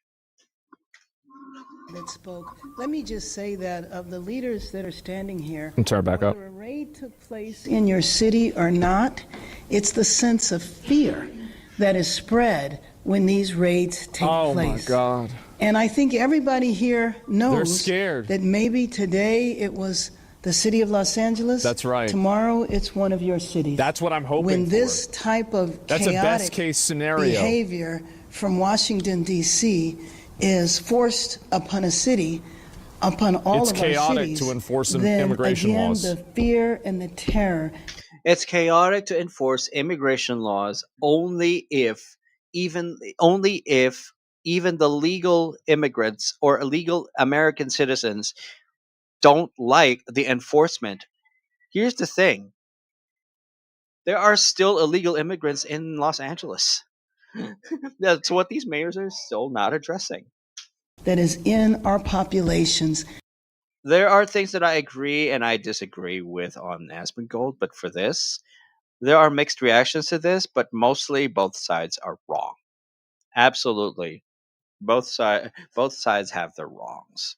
That spoke. Let me just say that of the leaders that are standing here, turn back up. whether a raid took place in your city or not, it's the sense of fear that is spread when these raids take place. Oh my God. And I think everybody here knows scared. that maybe today it was the city of Los Angeles. That's right. Tomorrow, it's one of your cities. That's what I'm hoping When for. this type of That's a chaotic best case scenario behavior from Washington, D.C. is forced upon a city, upon all it's of our chaotic cities, to enforce then immigration again, laws. the fear and the terror. It's chaotic to enforce immigration laws even if even the legal immigrants or illegal American citizens don't like the enforcement. Here's the thing. There are still illegal immigrants in Los Angeles. That's what these mayors are still not addressing. That is in our populations. There are things that I agree and I disagree with on Asmongold, but for this, there are mixed reactions to this, but mostly both sides are wrong. Absolutely. Both sides have their wrongs.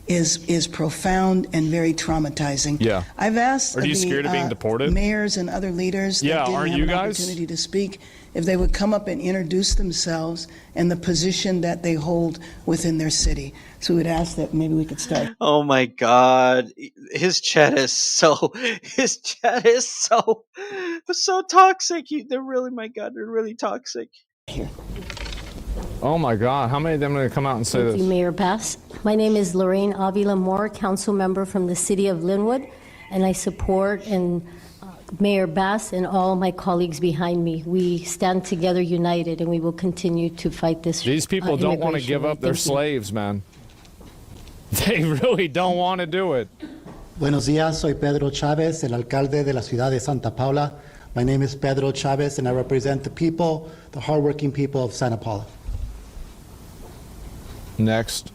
Is profound and very traumatizing. Yeah. I've asked Are you scared of being deported? mayors and other leaders Yeah, that didn't aren't have you an guys? opportunity to speak if they would come up and introduce themselves and the position that they hold within their city. So we would ask that maybe we could start. Oh my god. His chat is so so toxic. They're really, my god, they're really toxic. Oh my God, how many of them are going to come out and say Thank this? you, Mayor Bass. My name is Lorraine Avila Moore, council member from the city of Linwood, and I support Mayor Bass and all my colleagues behind me. We stand together united, and we will continue to fight this. These people don't want to give up their slaves, man. They really don't want to do it. Buenos días, soy Pedro Chavez, el alcalde de la ciudad de Santa Paula. My name is Pedro Chavez, and I represent the people, the hardworking people of Santa Paula. Next.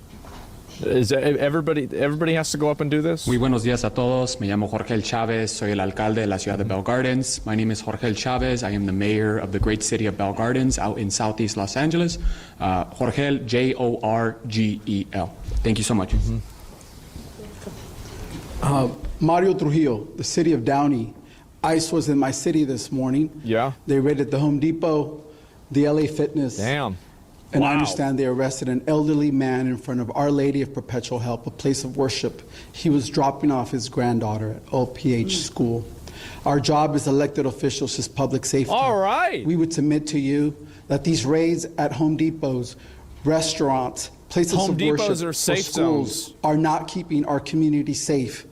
Is everybody has to go up and do this? Muy buenos días a todos. Me llamo Jorge El Chávez. Soy el alcalde de la ciudad de Bell Gardens. My name is Jorge El Chávez. I am the mayor of the great city of Bell Gardens out in southeast Los Angeles. Jorgel, Jorgel. Thank you so much. Mario Trujillo, the city of Downey. ICE was in my city this morning. Yeah. They raided the Home Depot, the LA Fitness. Damn. And Wow. I understand they arrested an elderly man in front of Our Lady of Perpetual Help, a place of worship. He was dropping off his granddaughter at OPH school. Our job as elected officials is public safety. All right. We would submit to you that these raids at Home Depots, restaurants, places Home of Depots worship, are or safe schools zones. are not keeping our community safe.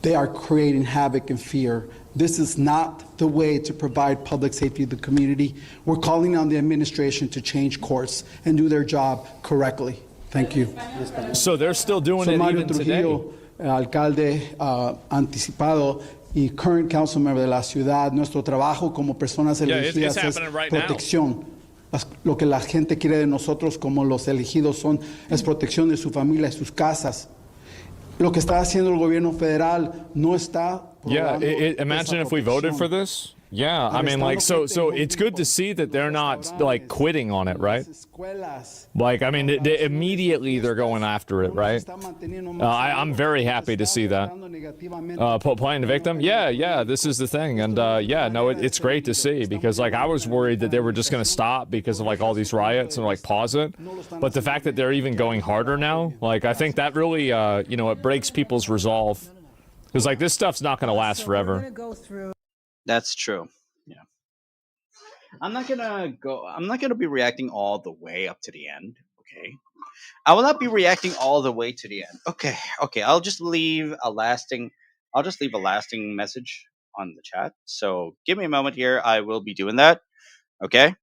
They are creating havoc and fear. This is not the way to provide public safety to the community. We're calling on the administration to change course and do their job correctly. Thank you. So they're still doing Soy it Mario even today? Trujillo, alcalde anticipado y current council member de la ciudad. Nuestro trabajo como personas Yeah, it's elegidas es happening right now. protección. Lo que la gente quiere de nosotros como los elegidos es protección de su familia y sus casas. Lo que está haciendo el gobierno federal no está Yeah, probando imagine esa if we voted protección. for this. Yeah, I mean, like, so it's good to see that they're not like quitting on it, right? Like, I mean, immediately they're going after it, right? I'm very happy to see that. Playing the victim, yeah, this is the thing, and yeah, no, it's great to see because like I was worried that they were just going to stop because of like all these riots and like pause it, but the fact that they're even going harder now, like I think that really, it breaks people's resolve because like this stuff's not going to last forever. That's true. Yeah. I'm not gonna be reacting all the way up to the end. Okay. I will not be reacting all the way to the end. Okay. I'll just leave a lasting message on the chat. So give me a moment here. I will be doing that. Okay.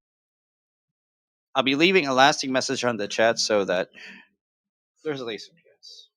I'll be leaving a lasting message on the chat so that there's at least yes.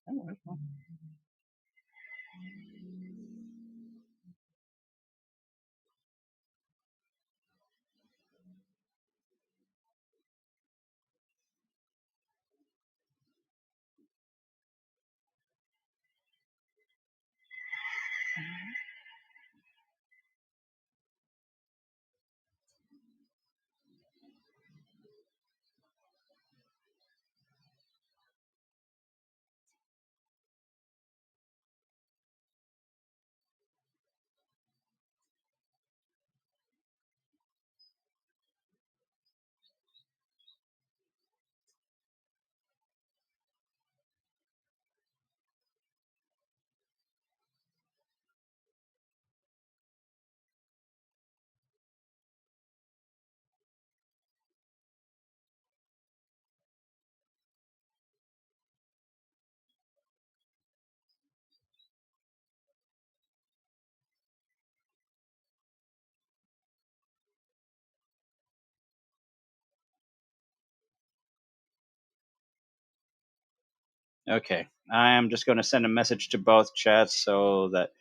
Okay, I am just going to send a message to both chats so that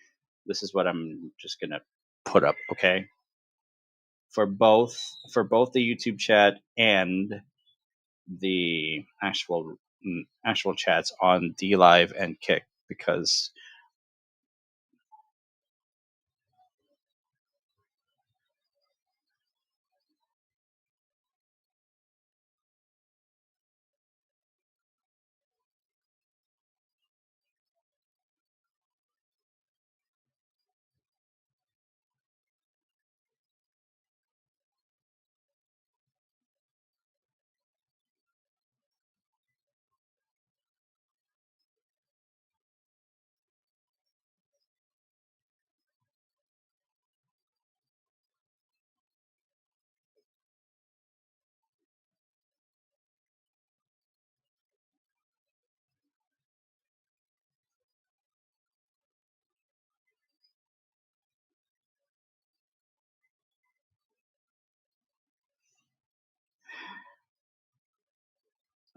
this is what I'm just going to put up. Okay, for both the YouTube chat and the actual chats on D Live and Kick, because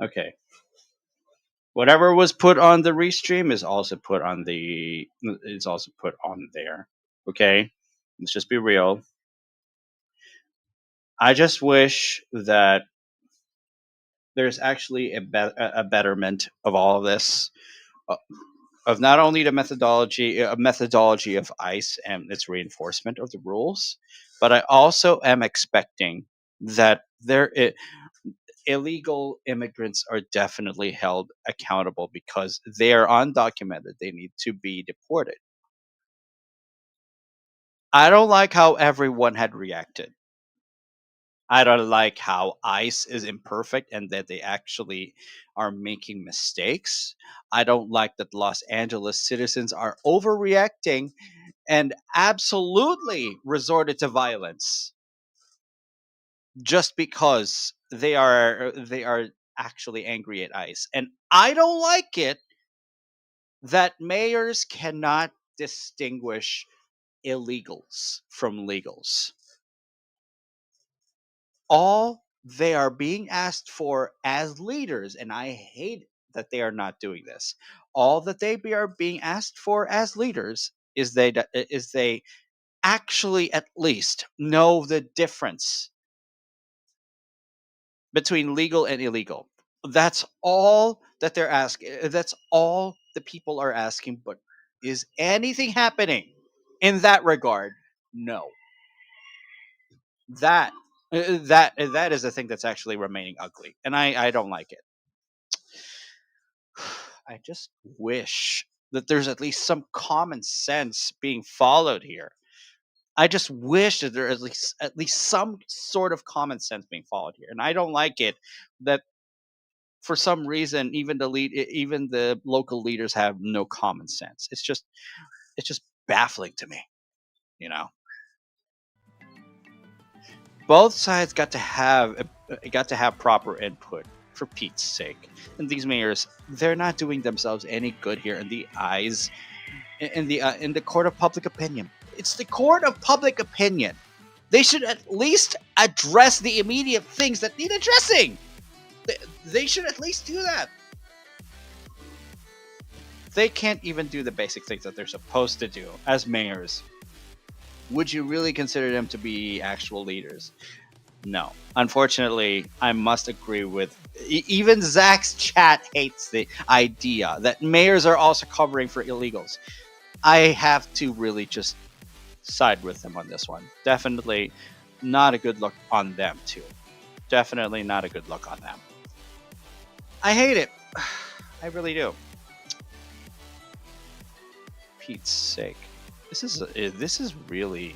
okay, whatever was put on the restream is also put on there. Okay, let's just be real. I just wish that there's actually a betterment of all of this, uh, of not only the methodology of ICE and its reinforcement of the rules, but I also am expecting that illegal immigrants are definitely held accountable because they are undocumented. They need to be deported. I don't like how everyone had reacted. I don't like how ICE is imperfect and that they actually are making mistakes. I don't like that Los Angeles citizens are overreacting and absolutely resorted to violence just because they are actually angry at ICE. And I don't like it that mayors cannot distinguish illegals from legals. All they are being asked for as leaders, and I hate that they are not doing this. All that they are being asked for as leaders is they actually at least know the difference between legal and illegal. That's all that they're asking. That's all the people are asking. But is anything happening in that regard? No. That that is the thing that's actually remaining ugly, and I don't like it. I just wish that there's at least some common sense being followed here. I just wish that there is at least some sort of common sense being followed here, and I don't like it that for some reason even the local leaders have no common sense. It's just baffling to me, you know. Both sides got to have proper input, for Pete's sake. And these mayors, they're not doing themselves any good here in the eyes in the court of public opinion. It's the court of public opinion. They should at least address the immediate things that need addressing. They should at least do that. They can't even do the basic things that they're supposed to do as mayors. Would you really consider them to be actual leaders? No. Unfortunately, I must agree with even Zach's chat hates the idea that mayors are also covering for illegals. I have to really just side with them on this one. Definitely not a good look on them too. Definitely not a good look on them. I hate it. I really do. Pete's sake. This is really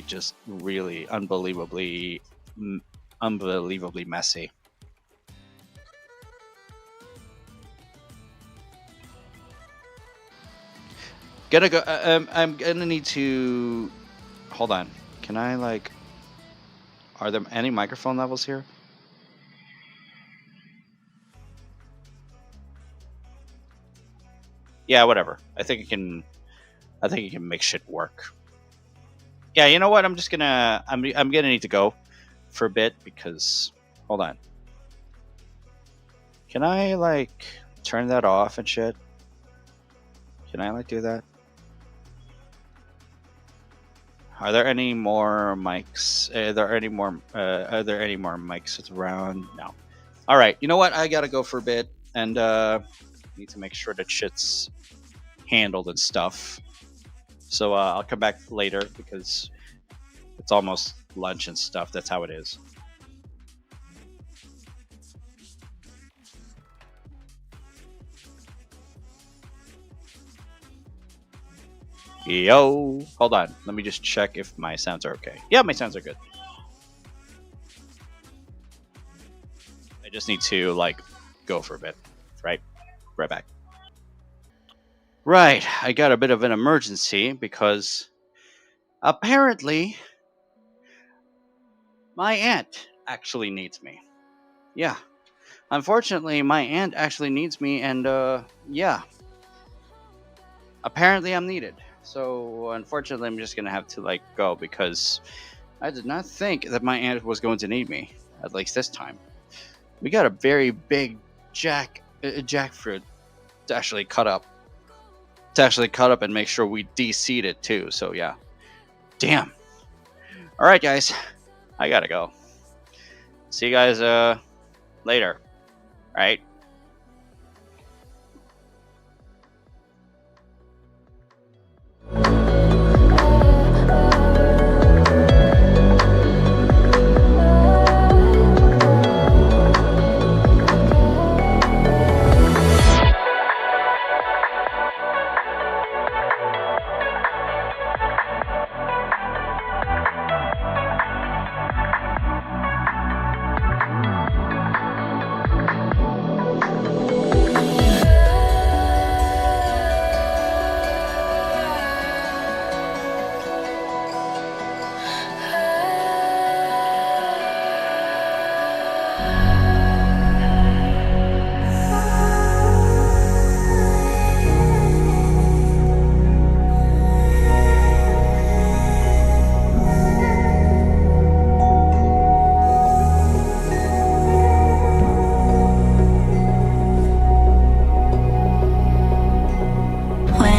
just really unbelievably messy. Gonna go. I'm gonna need to. Hold on. Can I like? Are there any microphone levels here? Yeah, whatever. I think you can make shit work. Yeah, you know what? I'm gonna need to go for a bit because hold on. Can I, like, turn that off and shit? Can I, like, do that? Are there any more mics? Are there any more mics around? No. All right. You know what? I gotta go for a bit, and need to make sure that shit's handled and stuff. So I'll come back later because it's almost lunch and stuff. That's how it is. Yo, hold on. Let me just check if my sounds are okay. Yeah, my sounds are good. I just need to, like, go for a bit. Right back. Right, I got a bit of an emergency because apparently my aunt actually needs me. Yeah. Unfortunately, my aunt actually needs me, and yeah. Apparently I'm needed. So unfortunately I'm just gonna have to, like, go because I did not think that my aunt was going to need me, at least this time. We got a very big jackfruit to actually cut up. And make sure we de-seed it too. So yeah. Damn. Alright guys. I gotta go. See you guys later. Alright.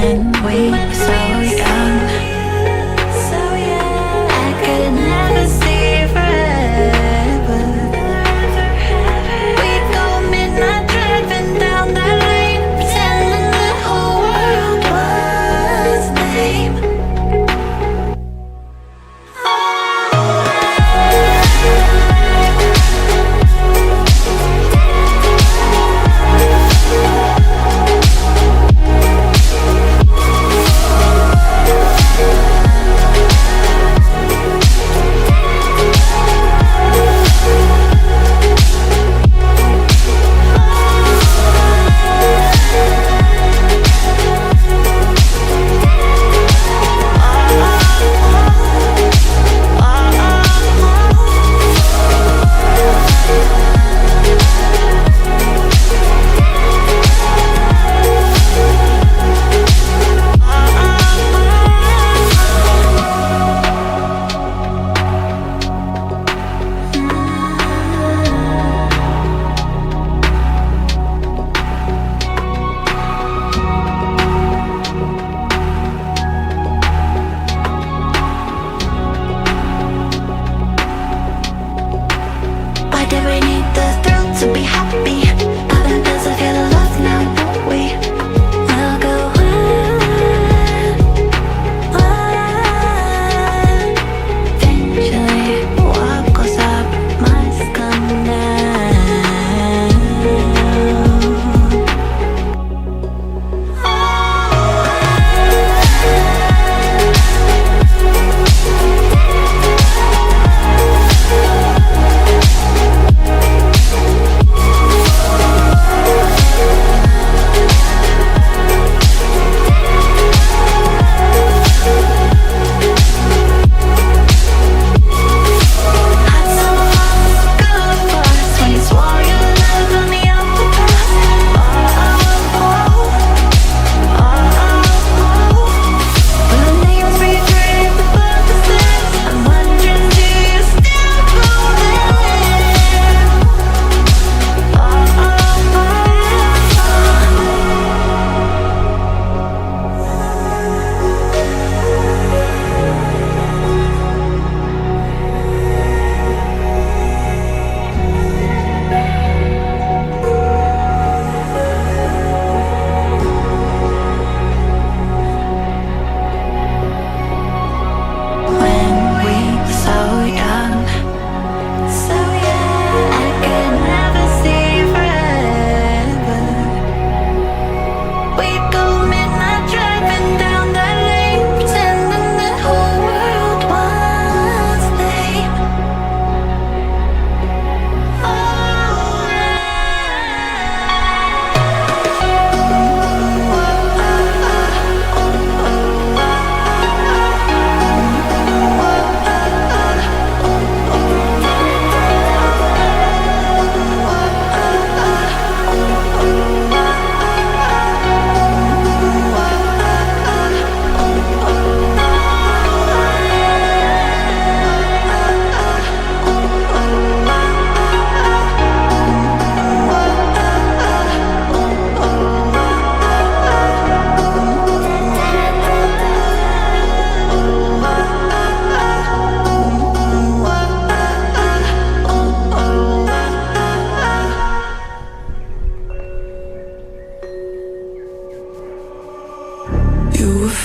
When we were so young, I could never see forever. We'd go midnight driving down that lane, pretending the whole world was lame.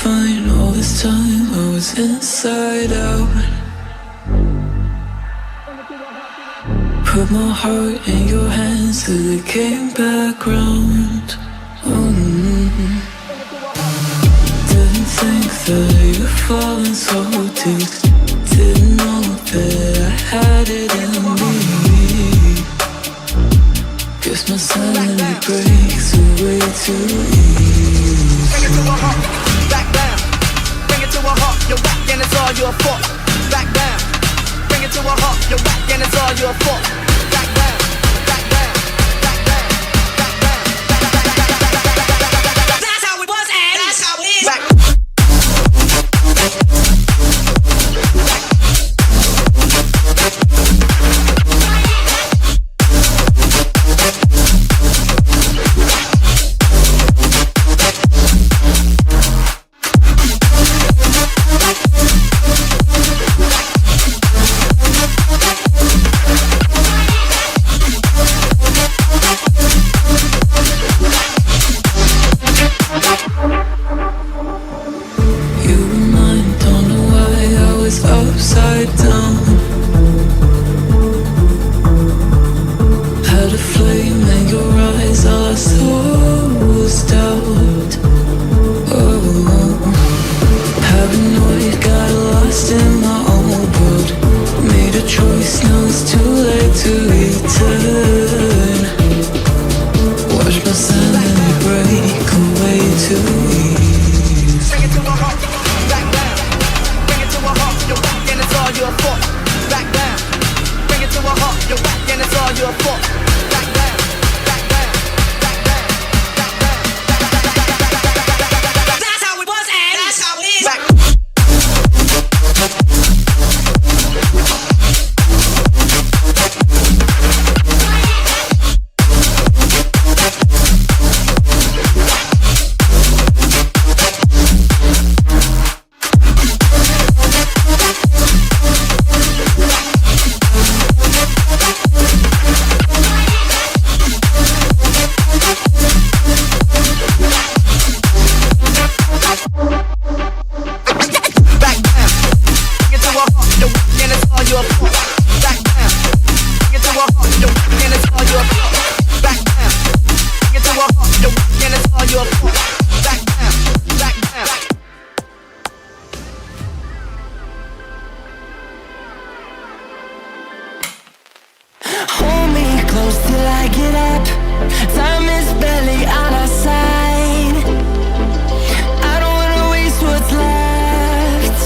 fine all this time. I was inside out. Put my heart in your hands till it came back round. Didn't think that you'd fallen so deep. Didn't know that I had it in me. Guess my sanity breaks away too easy. Bring it to a heart, back down. Bring it to a heart, you're whack and it's all your fault. Back down. Bring it to a heart, you're whack and it's all your fault. Back down, back down, back down, back down, back down. That's how it was and that's how it is. Back. Upside down, had a flame in your eyes, all I saw was doubt. Oh, paranoid, got lost in my own world. Made a choice, now it's too late to return. Watch my sanity break away too easy. Bring it to a heart, back down. Bring it to a heart, you're whack and it's all your fault. Back down. Bring it to a heart, you're whack and it's all your fault. Back down, back down, back down, back down, back down. That's how it was and that's how it is. Back. Hold me close till I get up. Time is barely on our side. I don't wanna waste what's left.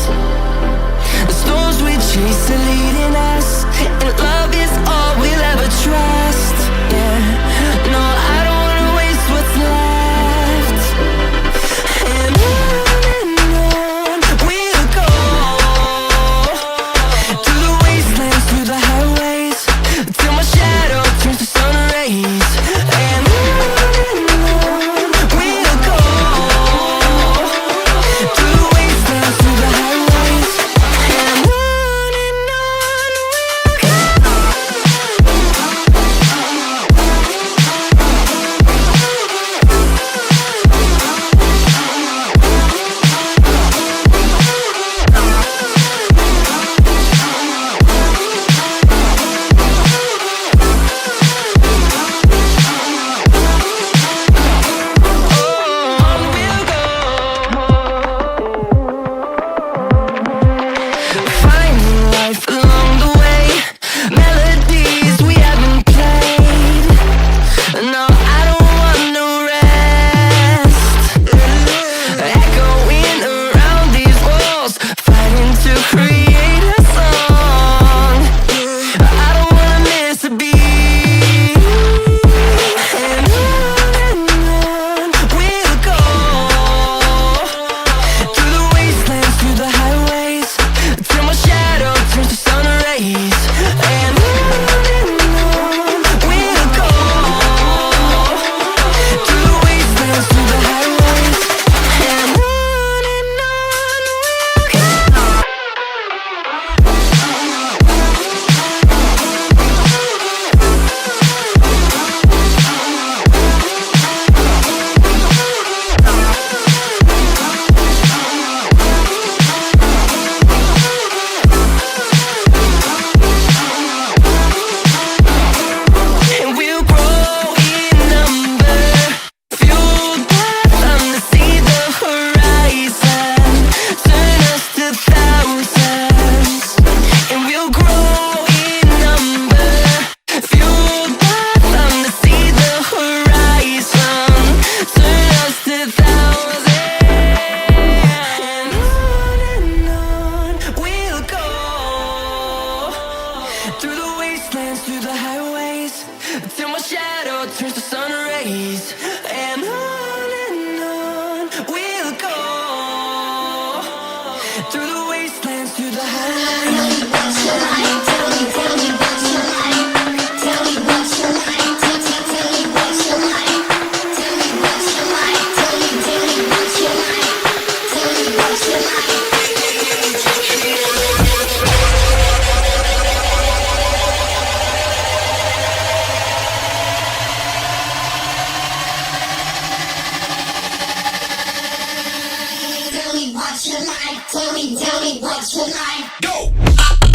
The storms we chase are leading us, and love is all we'll ever trust. Yeah, no, I don't wanna waste what's left. And on we'll go, through the wastelands, through the highways, till my shadow turns to sun rays. And on the high. Tell me what you like. Tell me what you like. Tell me what you like. Tell me what you like. Tell me what you like. Tell me what you like. Tell me what you like. Tell me what you like. Go! Tell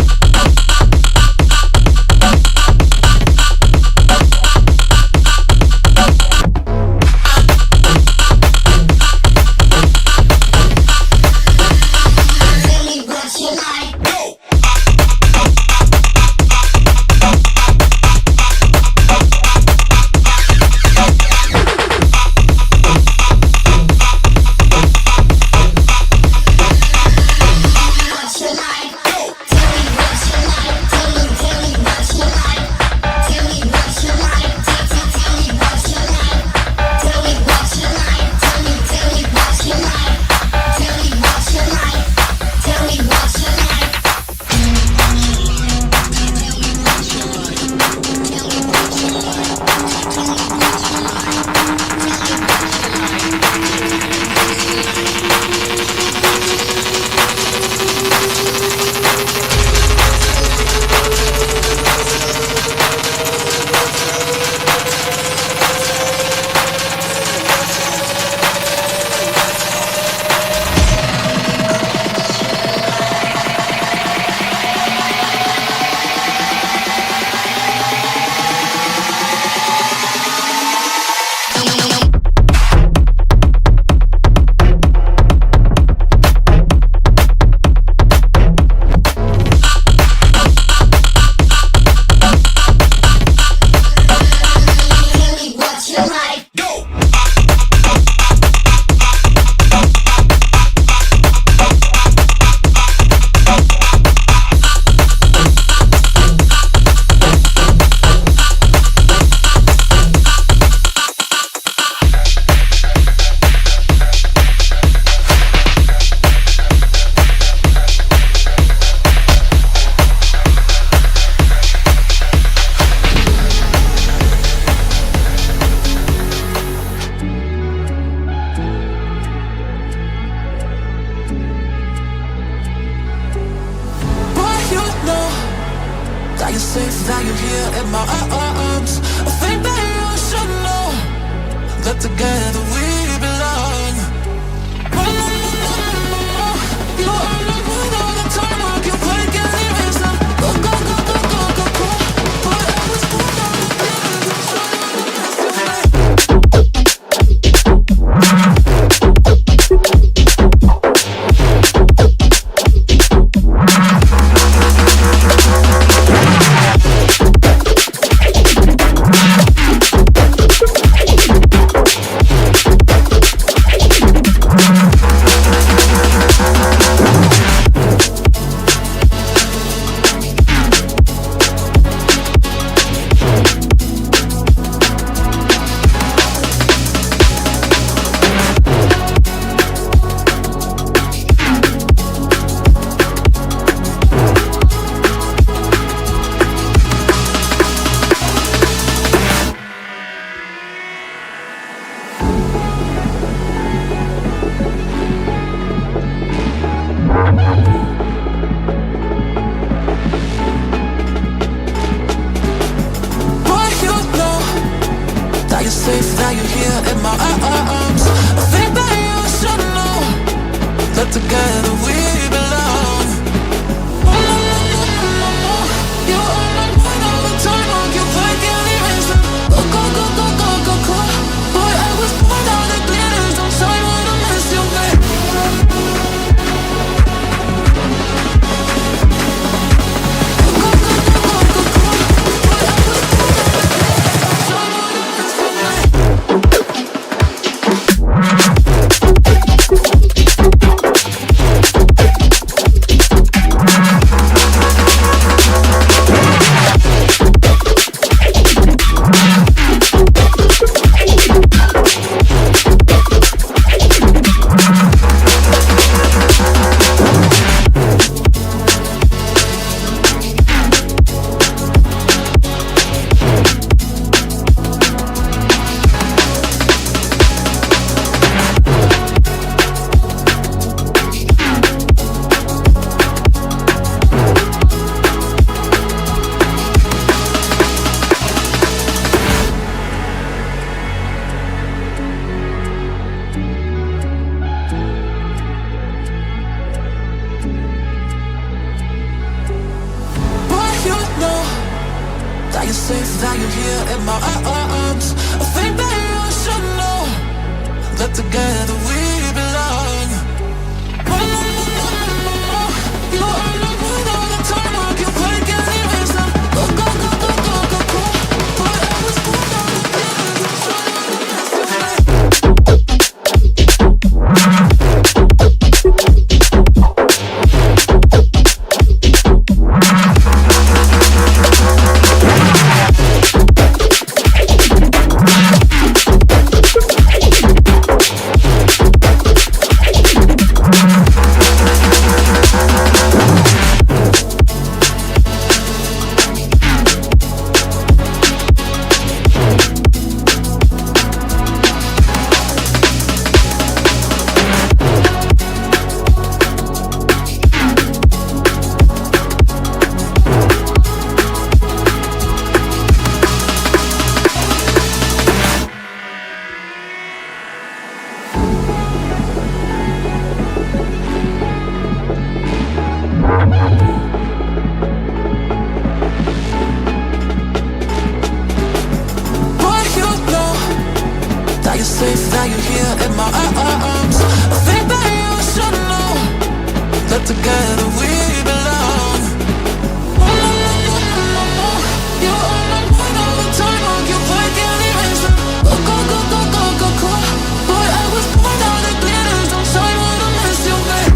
me what you like. Go! That you're safe, that you're here in my arms. I think that you should know that together we belong. You are not one all the time. I can break any reason. Go, go, go, go, go, go, go. But I was born on the safe, that you're here in my arms. I think that you should know that together we belong. You are not one all the time. I can break any reason. Go, go, go, go, go, go, go. Boy, I was born out here in my arms. I think that you should know that together we belong. You are not one all the time. I can wake and even some. Go, go, go, go, go, go, go. But I was born on the glitters. I'm safe now you're here in my arms. I think that you should know that together we belong. You are not one all the time. I can wake and even some. Go, go, go, go, go, go, go. Boy, I was born out of glitters. I'm sorry when I miss you, babe.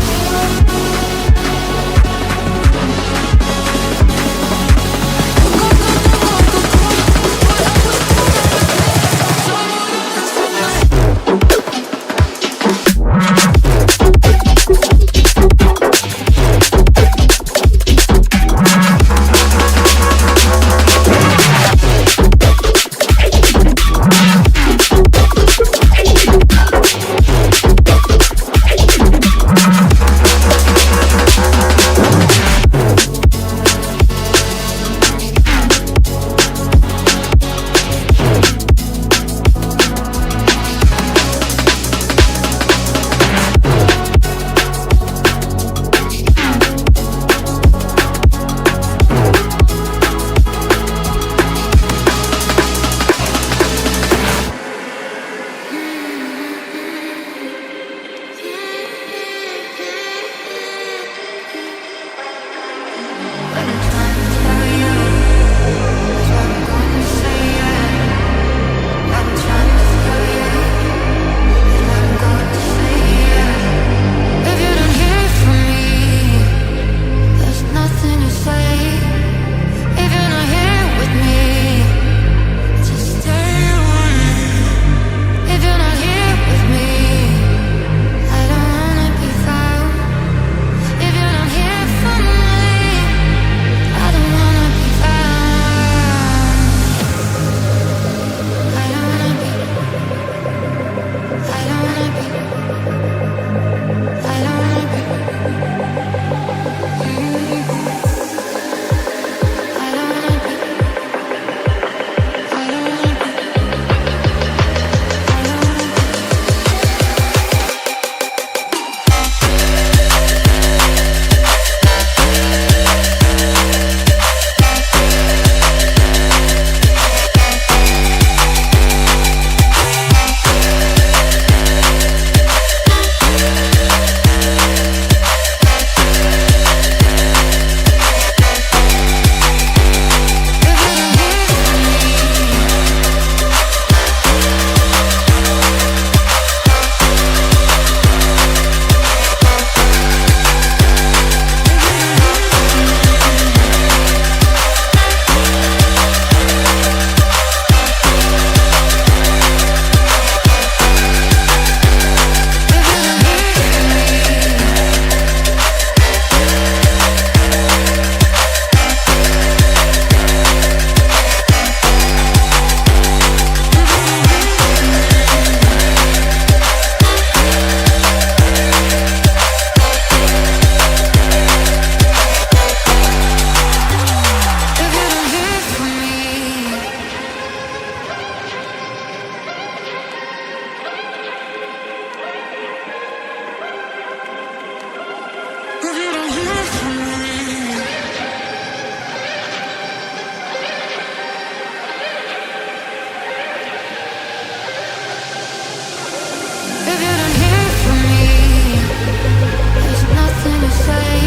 nothing to say.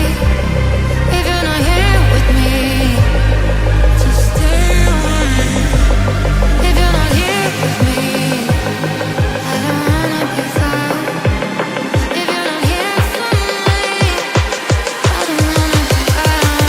If you're not here with me, just stay away. If you're not here with me, I don't wanna be found. If you're not here for me, I don't wanna be found.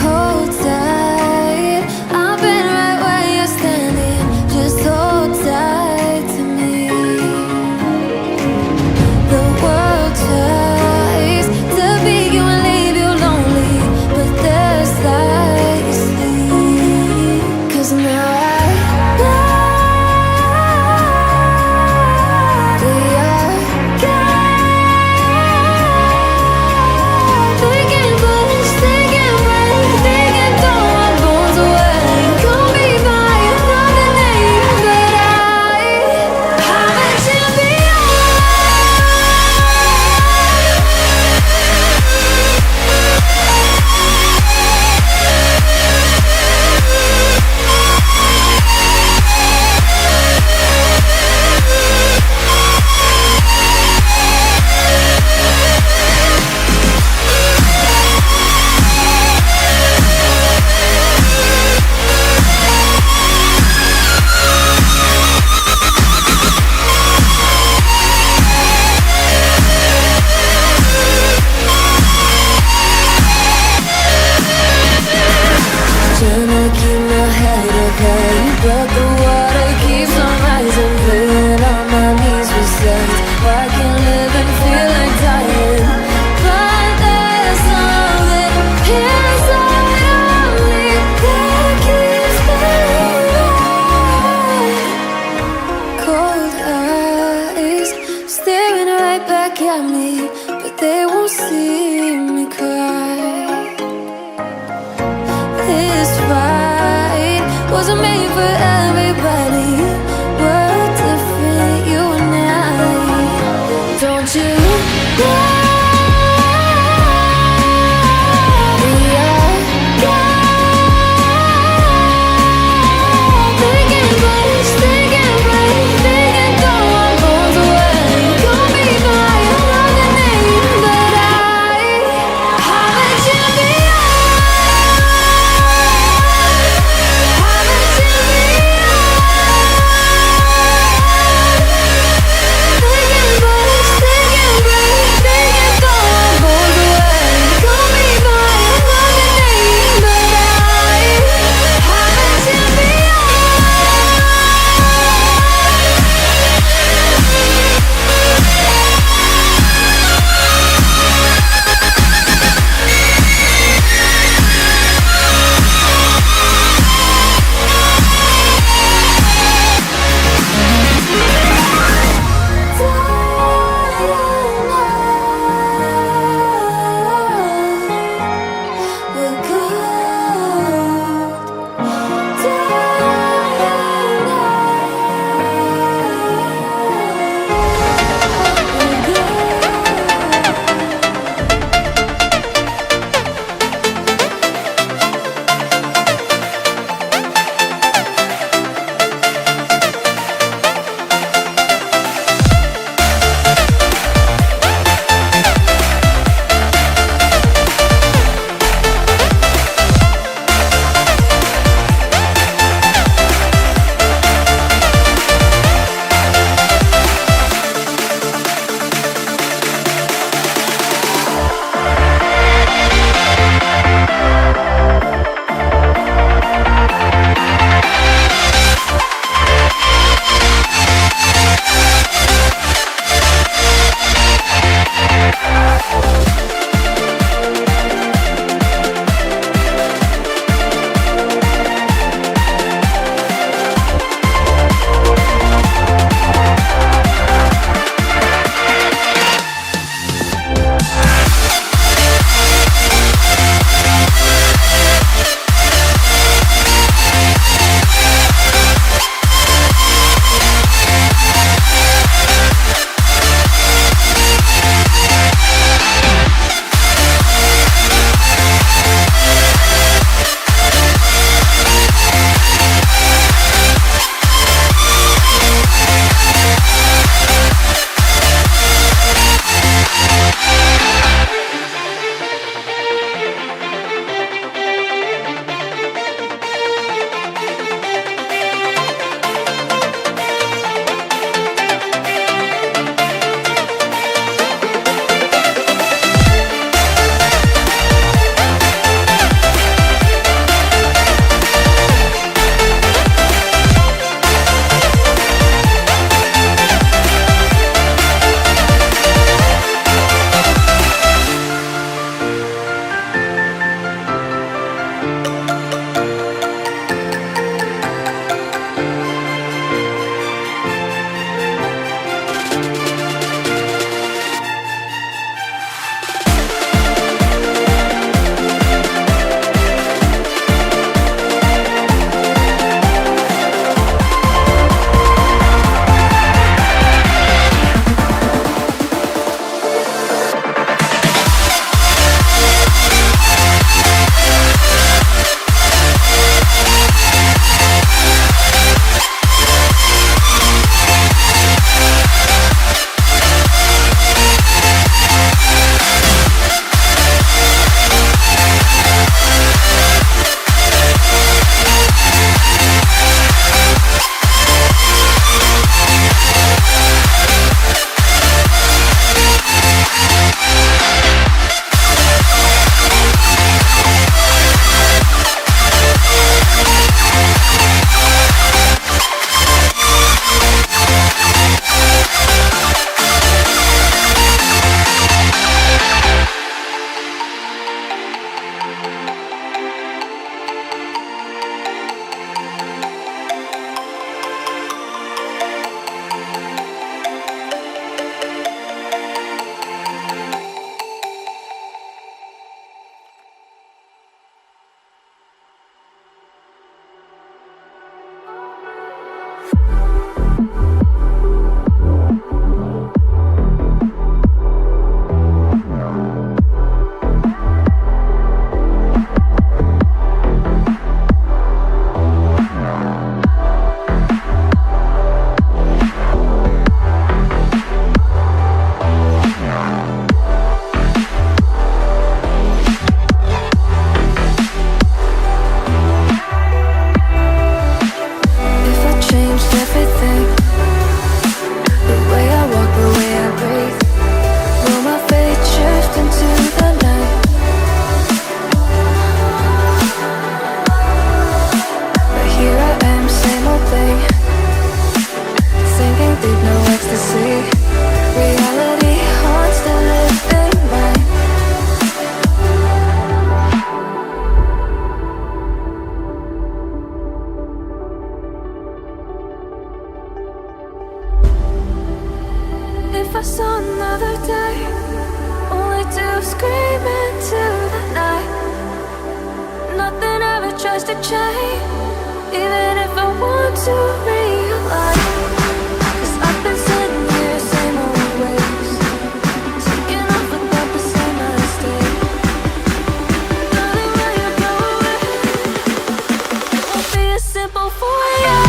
Hold tight, I've been right where you're standing. Just hold tight to me. The world tries to beat you and leave you lonely, but there's light you see. 'Cause now I know we are thinking bullets, thinking right, thinking throw our bones away. Call me by another name, but I'm a champion. Tryna keep my head up high, but the water keeps on rising. Playing on my knees with signs. I can live and feel like dying, but there's something inside of me that keeps me alive. Cold eyes staring right back at me, but they won't see me cry. This fight wasn't made for everybody. We're different, you and I. Don't you know? We are thinking bullets, thinking right, thinking throw our bones away. Call me by another name, but tries to change, even if I want to realize. 'Cause I've been sitting here, same old ways, taking off without the same mistake. Darling, where you going? It won't be as simple for you.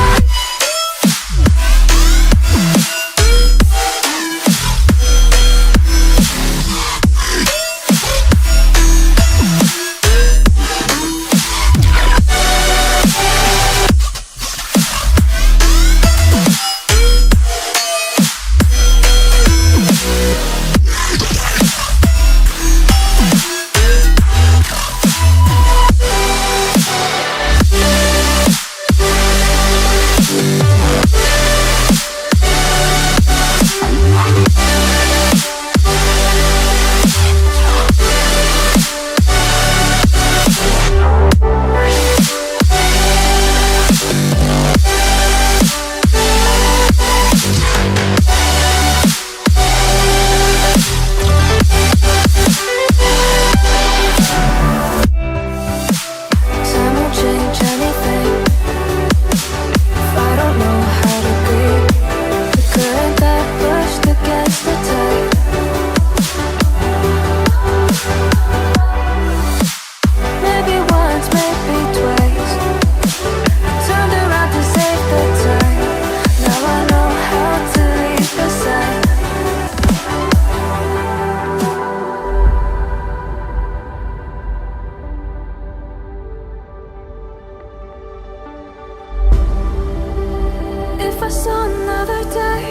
If I saw another day,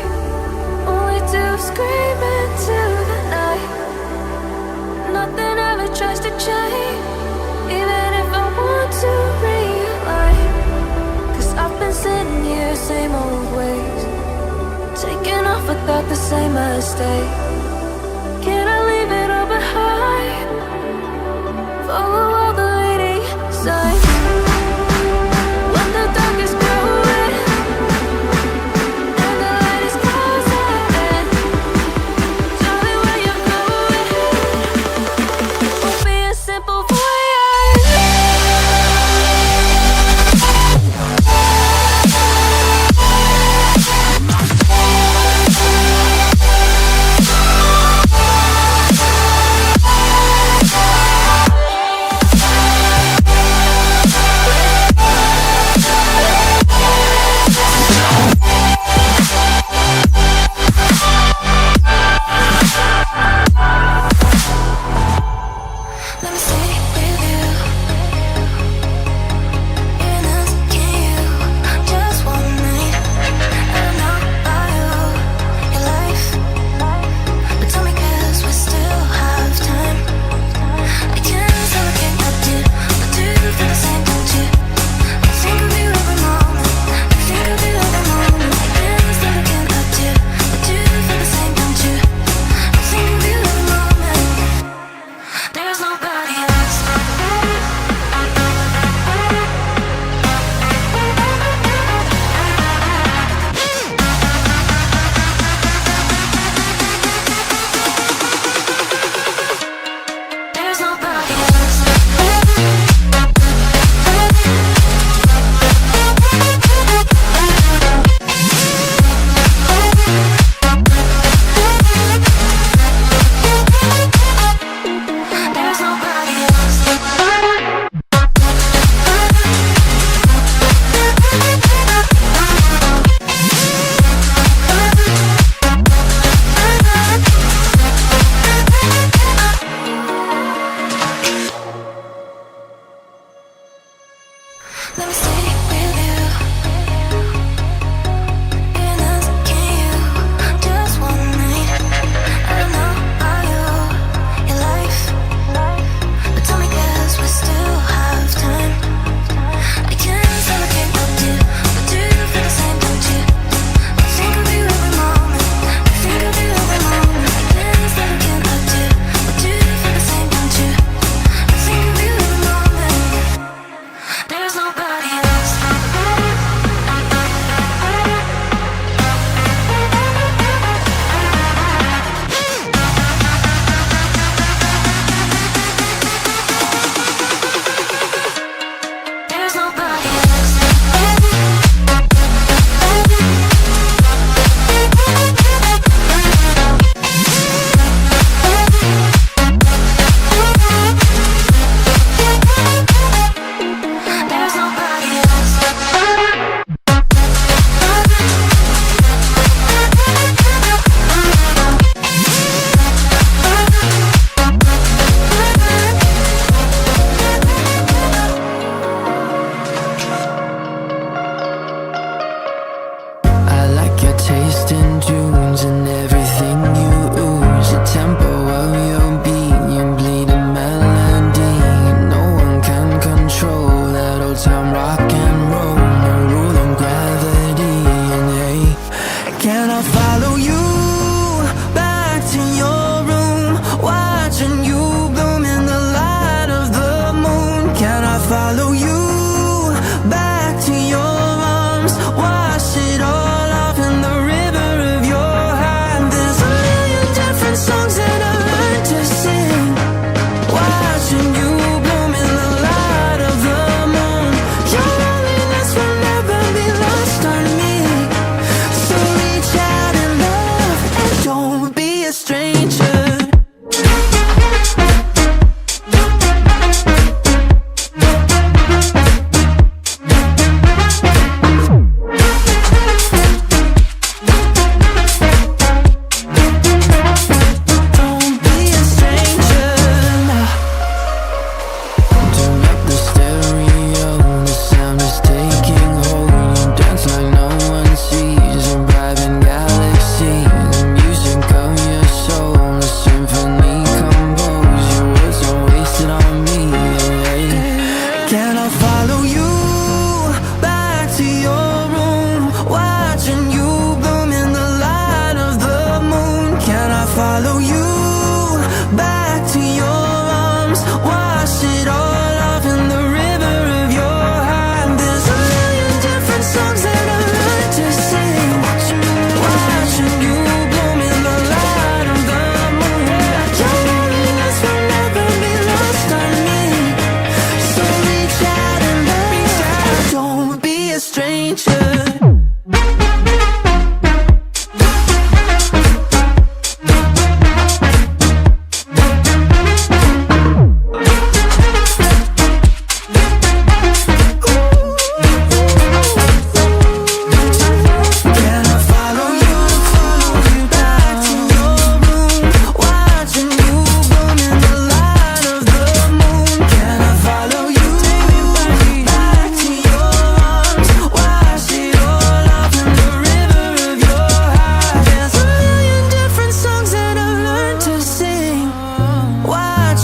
only to scream into the night. Nothing ever tries to change, even if I want to realize. 'Cause I've been sitting here, same old ways, taking off without the same mistake. Can I leave it all behind? Follow all the leading signs. When the dark is growing and the light is closing in, darling, where you going? Won't be a simple voyage.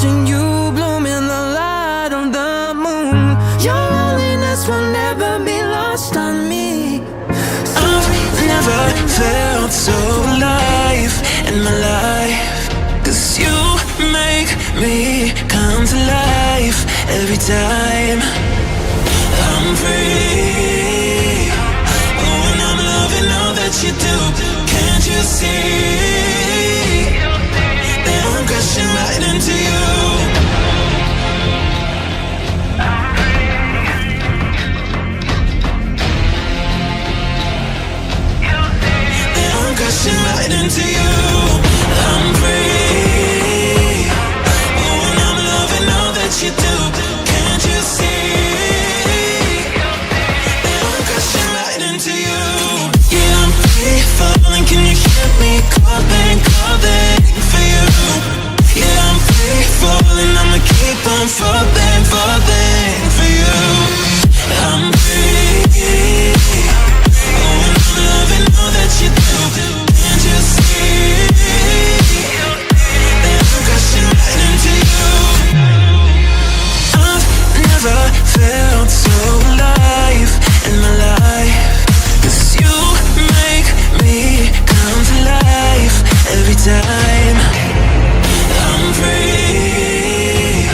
watching you bloom in the light of the moon. Your loneliness will never be lost on me. I've never felt so alive in my life, 'cause you make me come to life every time. I'm free. Oh, and I'm loving all that you do. Can't you see that I'm crashing right into you? That I'm crashing right into you. I'm free. Oh, and I'm loving all that you do. Can't you see? Into you. Yeah, I'm free falling. Can you hear me calling, calling for you? Yeah, I'm free falling. I'ma keep on falling, falling for you. I'm free. Oh, and I'm loving all that you do. Can't you see that I'm crashing right into you? I've never felt so alive in my life, 'cause you make me come to life every time. I'm free.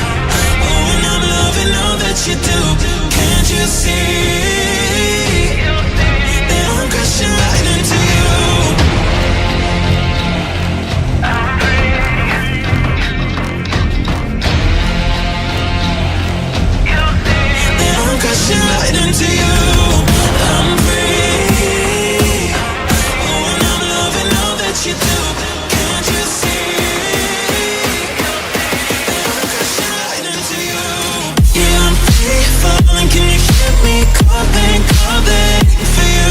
Oh, and I'm loving all that you do. Can't you see that I'm crashing right into you? That I'm crashing right into you. I'm free. Oh, and I'm loving all that you do. Can't you see that I'm crashing right into you? Yeah, I'm free falling. Can you hear me calling, calling for you?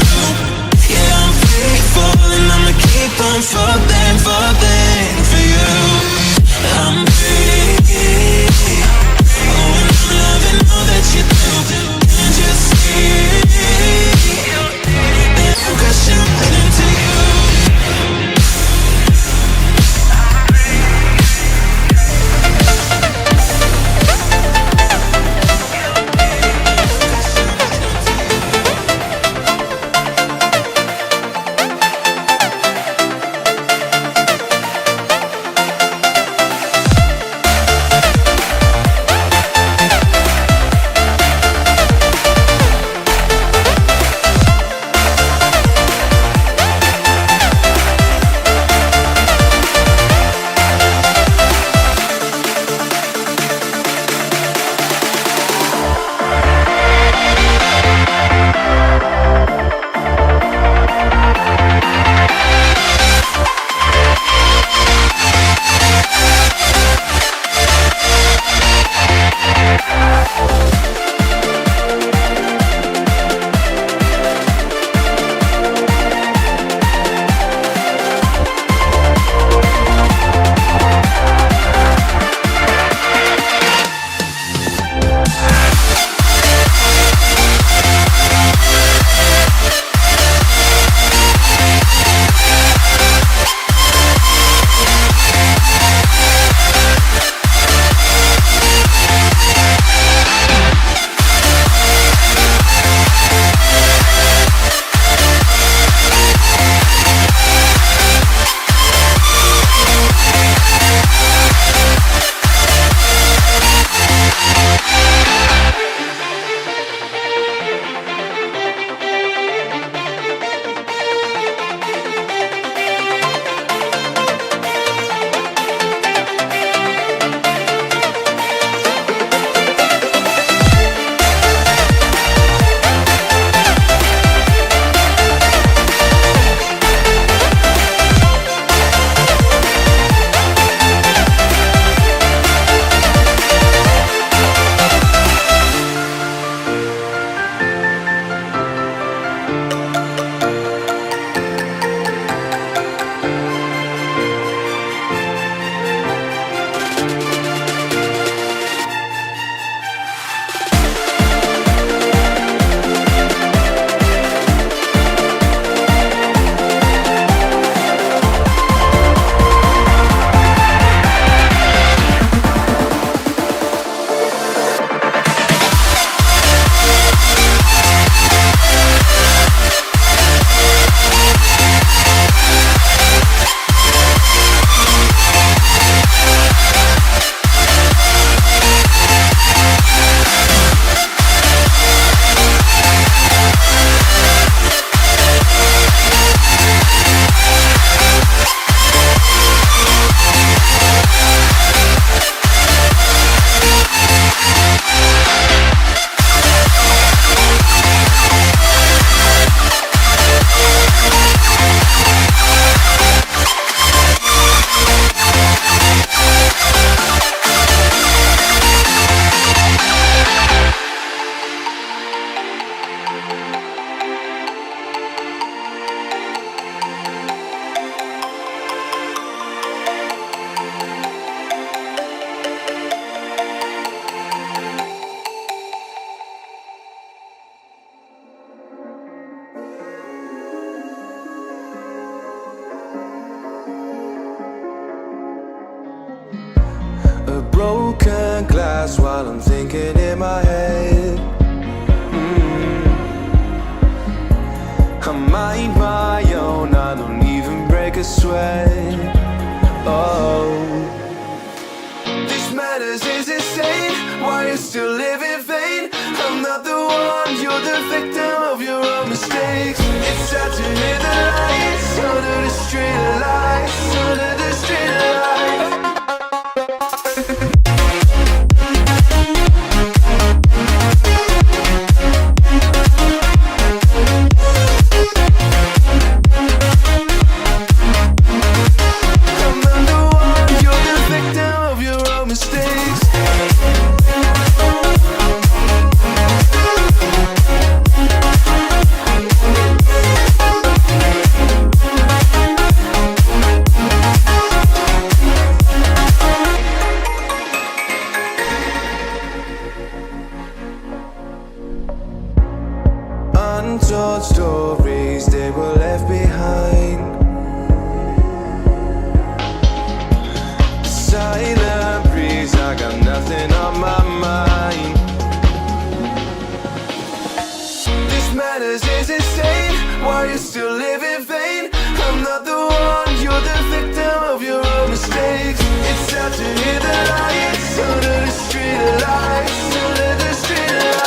Yeah, I'm free falling. I'ma keep on falling, falling for you. I'm free. Oh, and I'm loving all that you do. Can't you see that I'm crashing right into you? madness is insane. Why you still live in vain? I'm not the one, you're the victim of your own mistakes. It's sad to hear the lights under the street lights, under the street lights. Untold stories, they were left behind. The silent breeze, I got nothing on my mind. This madness is insane. Why you still live in vain? I'm not the one, you're the victim of your own mistakes. It's sad to hear the lights under the street lights, under the street lights.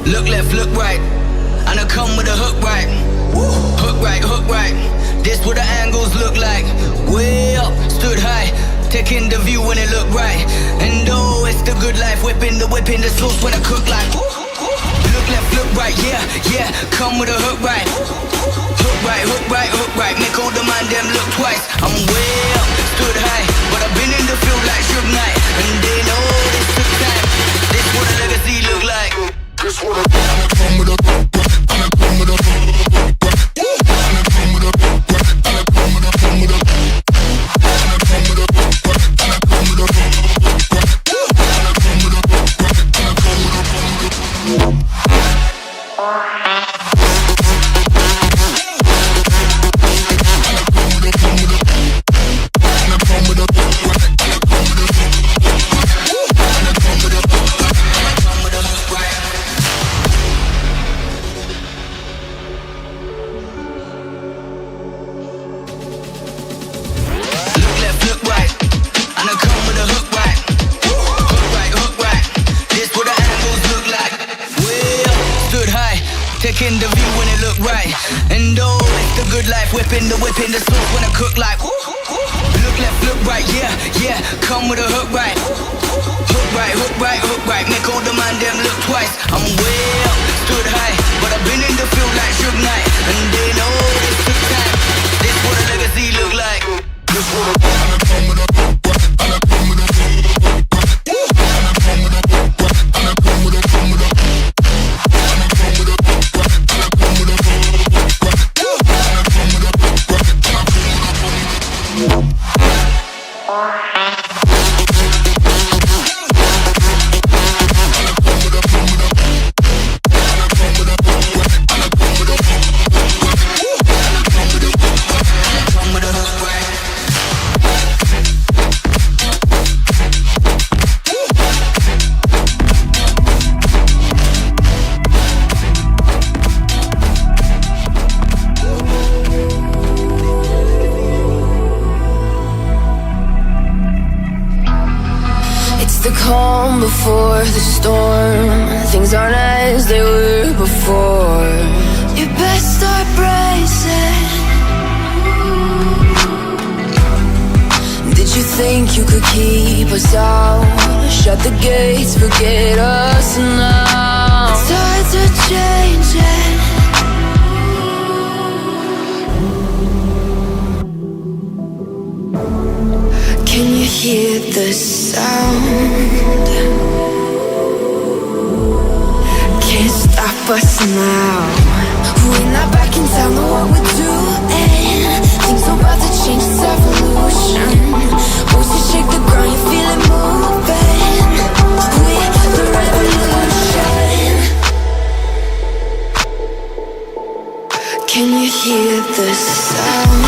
Look left, look right, and I come with a hook right. Hook right, hook right. This what the angles look like. Way up, stood high, taking the view when it look right. And oh, it's the good life, whipping the sauce when I cook like. Look left, look right, yeah, yeah. Come with a hook right. Hook right, hook right, hook right. Make all the man them look twice. I'm way up, stood high, but I've been in the field like Suge Knight. And they know this took time. This what a legacy look like. This what a come with a come with a taking the view when it look right. And oh, it's the good life, whipping the sauce when I cook like. Look left, look right, yeah, yeah. Come with a hook right. Hook right, hook right, hook right. Make all the man them look twice. I'm way up, stood high, but I've been in the field like Suge Knight. And they know this took time. This what a legacy look like. This what a come with a calm before the storm. Things aren't as they were before. You best start bracing. Did you think you could keep us out? Shut the gates, forget us now. It's hard to change it. the sound. Can't stop us now. We're not back in town, know what we're doing. Things are about to change, it's evolution. Once you shake the ground, you feel it moving. We're the revolution. Can you hear the sound?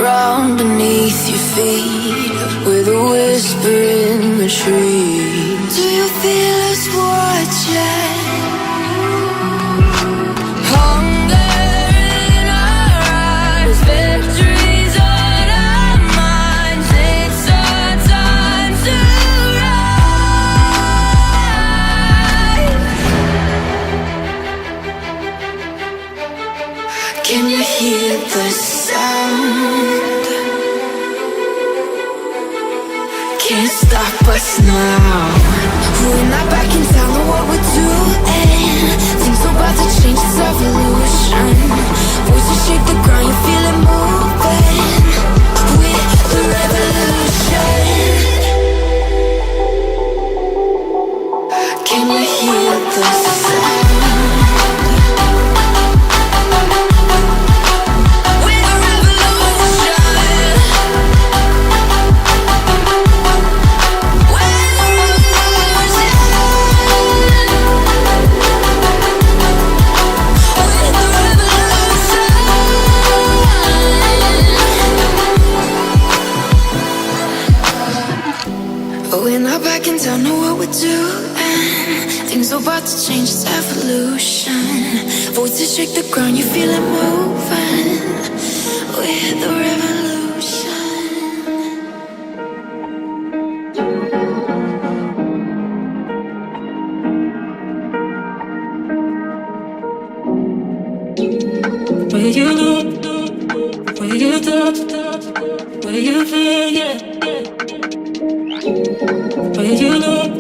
Ground beneath your feet, with a whisper in the trees. Do you feel us watching? Hunger in our eyes, victories on our minds. It's our time to rise. Can you hear the sound? Can't stop us now. We're not back in town, know what we're doing. Things are about to change, it's evolution. Voices shake the ground, you feel it moving. We're the revolution. Can you hear the sound? We're not back in town, know what we're doing. Things are about to change, it's evolution. Voices shake the ground, you feel it moving. We're the revolution. Where you look, where you touch, where you feel, yeah. Where you look,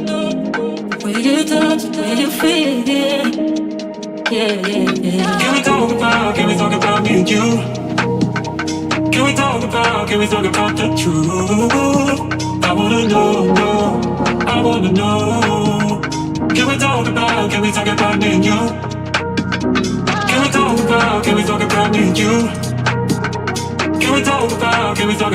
where you touch, where you feel, yeah. Yeah. Can we talk about me and you? Can we talk about the truth? I wanna know, I wanna know. Can we talk about me and you? Can we talk about me and you? Can we talk about the truth?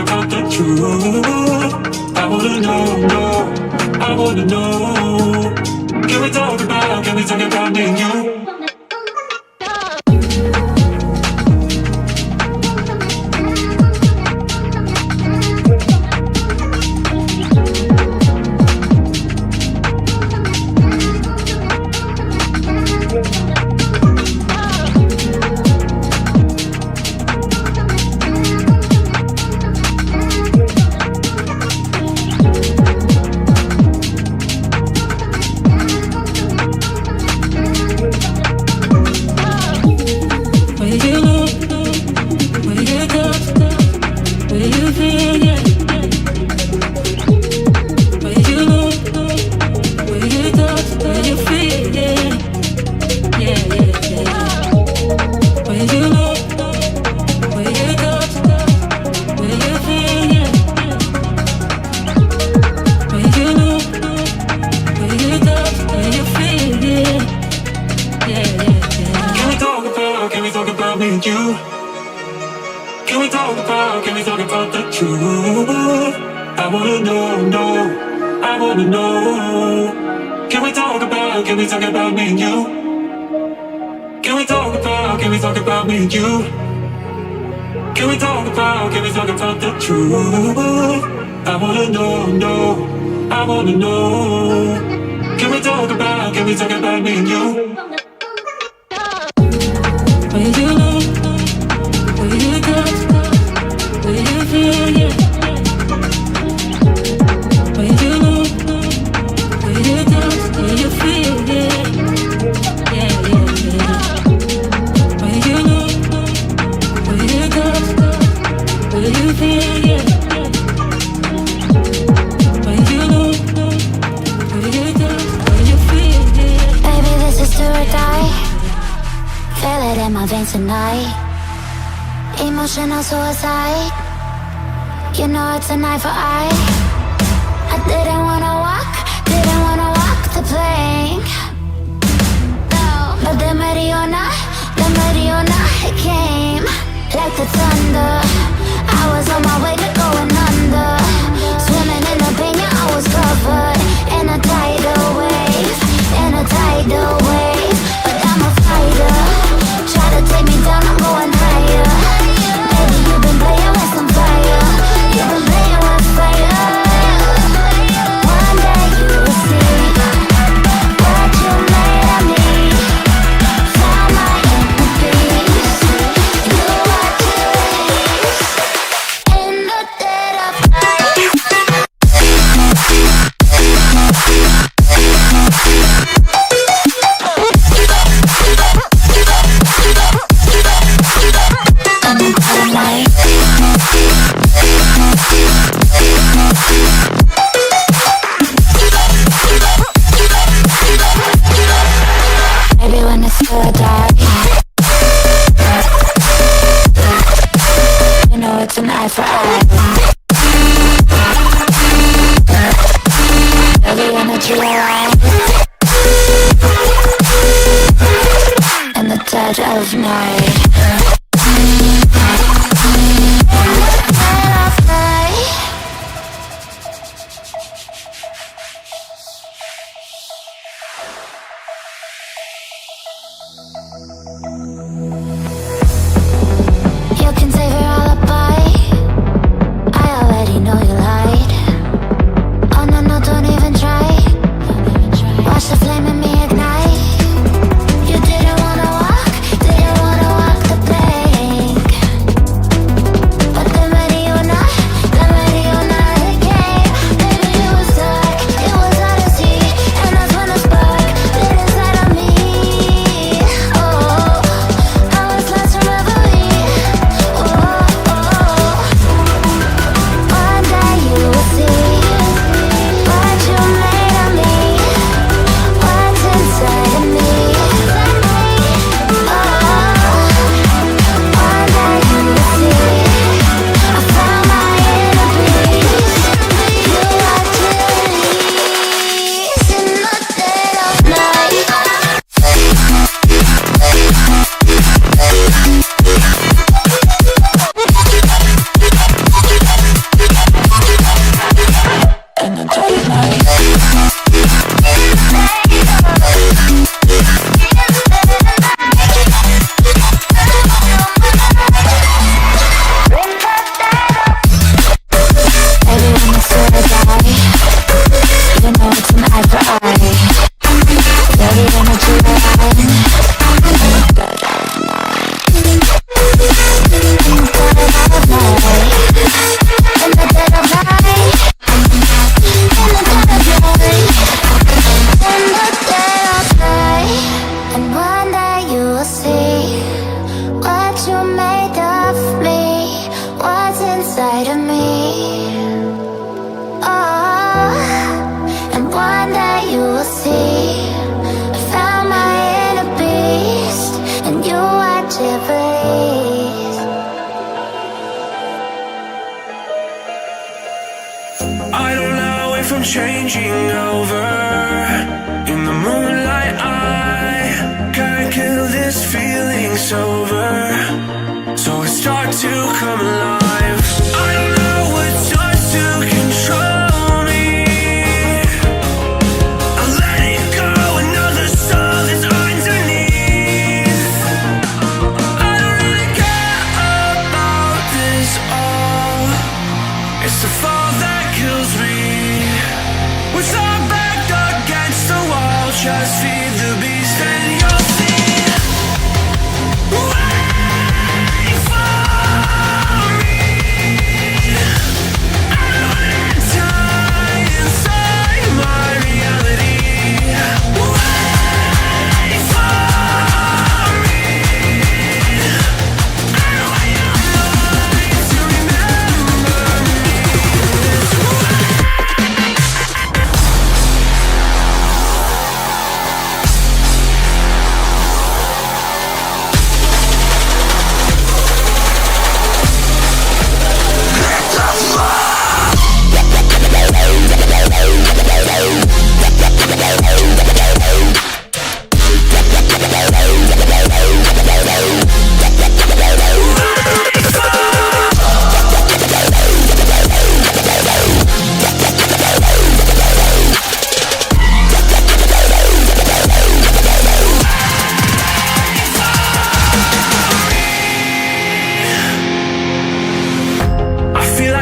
I wanna know, I wanna know. Can we talk about me and you? Emotional suicide. You know it's an eye for eye. I didn't wanna walk the plank. No, but the Mariona, it came like the thunder. I was on my way to going under. Swimming in the pain, yeah, I was covered in a tidal wave, But I'm a fighter. Try to take me down, I'm going higher. Baby, you've been playing with some fire. You've been playing with fire. One day you will see what you made of me. Found my inner peace. You are today's in the dead of night. Maybe when it's still dark, you know it's an eye for eye. Every energy around in the dead of night. You can save your alibi. I already know you lied. Oh no, no, don't even try. Watch the flame in me ignite. You didn't wanna walk the plank. But the Mariona, it came. Baby, it was dark, it was hard to see. And that's when the spark lit inside of me. Oh, I was lost in reverie. One day you will see what you made of me, what's inside of me. One day you will see I found my inner peace. You are release in the dead of night. In the dead of night. Baby, when it's still die, you know it's an eye for eye. Every energy around in the dead of night. In the dead of night. In the dead of night. In the dead of night. In the dead of night. And one day you will see what you made of me, what's inside of me. Oh, and one day you will see I found my inner beast, and you are Tiffany's. I don't know if I'm changing over. In the moonlight, I can't kill this feeling sober. So I start to come alive. I don't know what starts to control me. I let it go, another soul is underneath. I don't really care about this all. It's the fall that kills me. With our back against the wall, just feed the beast and you'll see. Wait for me. I don't wanna die inside my reality. Wait for me. I don't want your mind to remember me.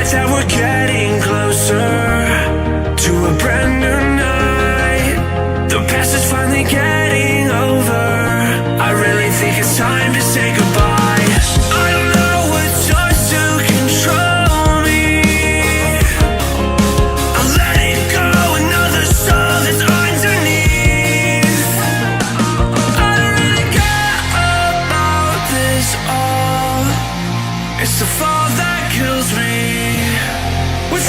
lights that we're getting closer to a brand new night. The past is finally getting over. I really think it's time to say goodbye. I don't know what starts to control me. I'm letting go another soul that's underneath. I don't really care about this all. It's the fall that kills me. With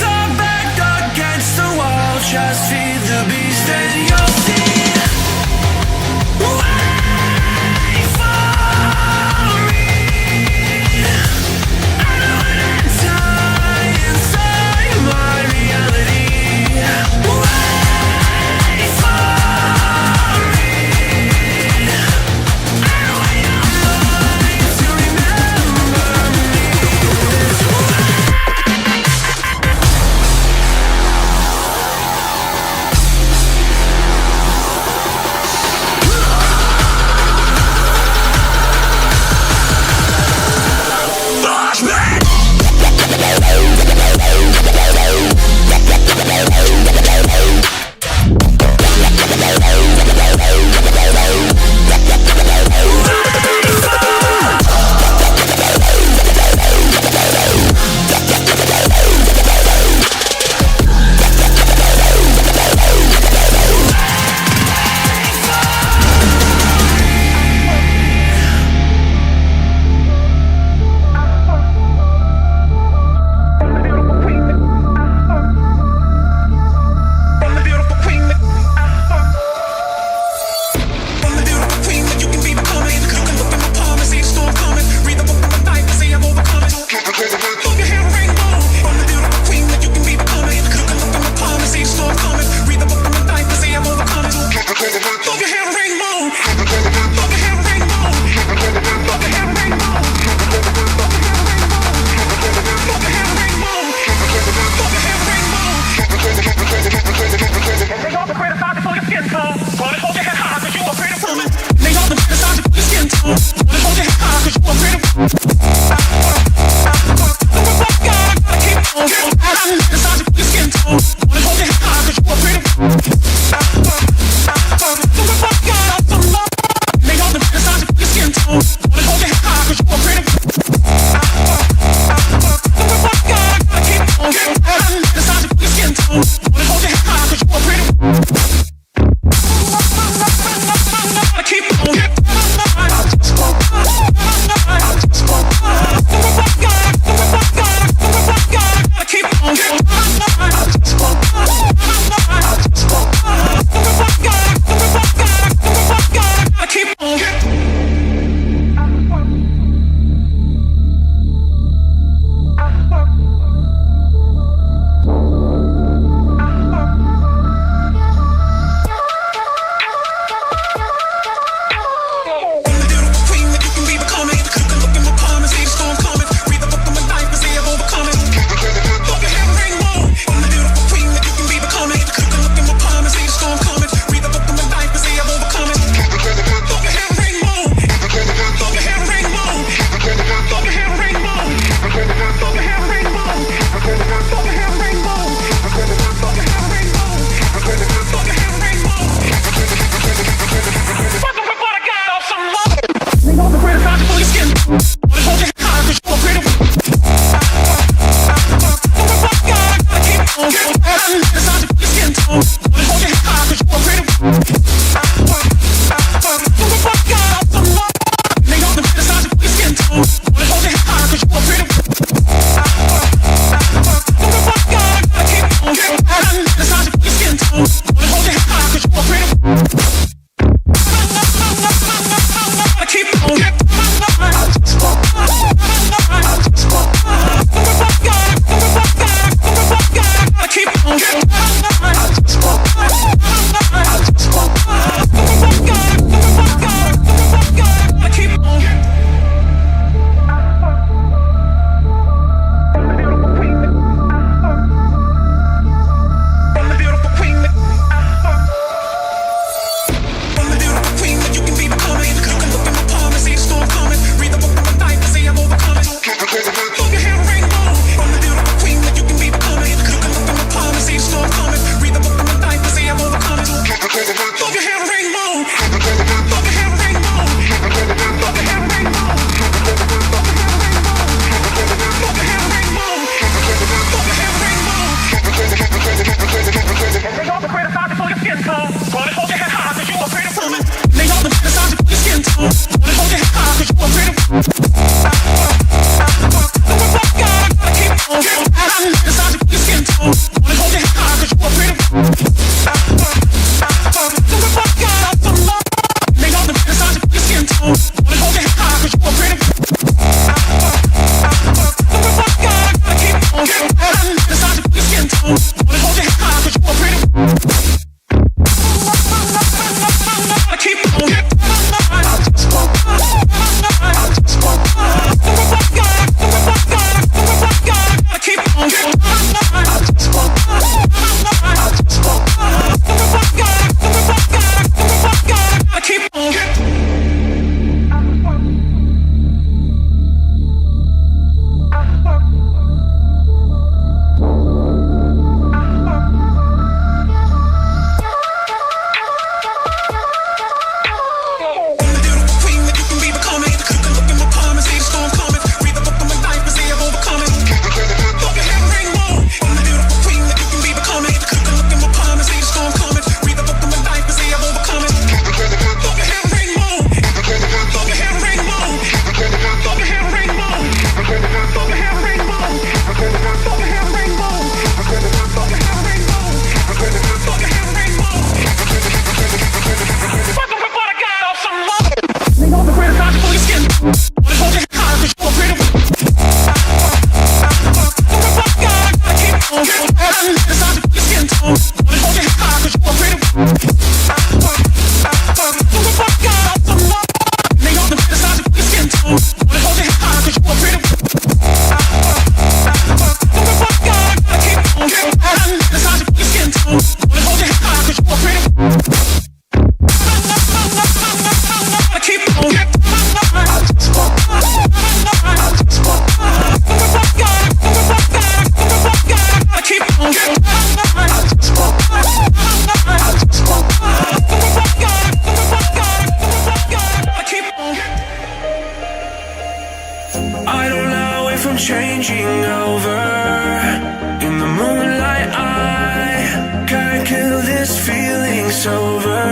it's over,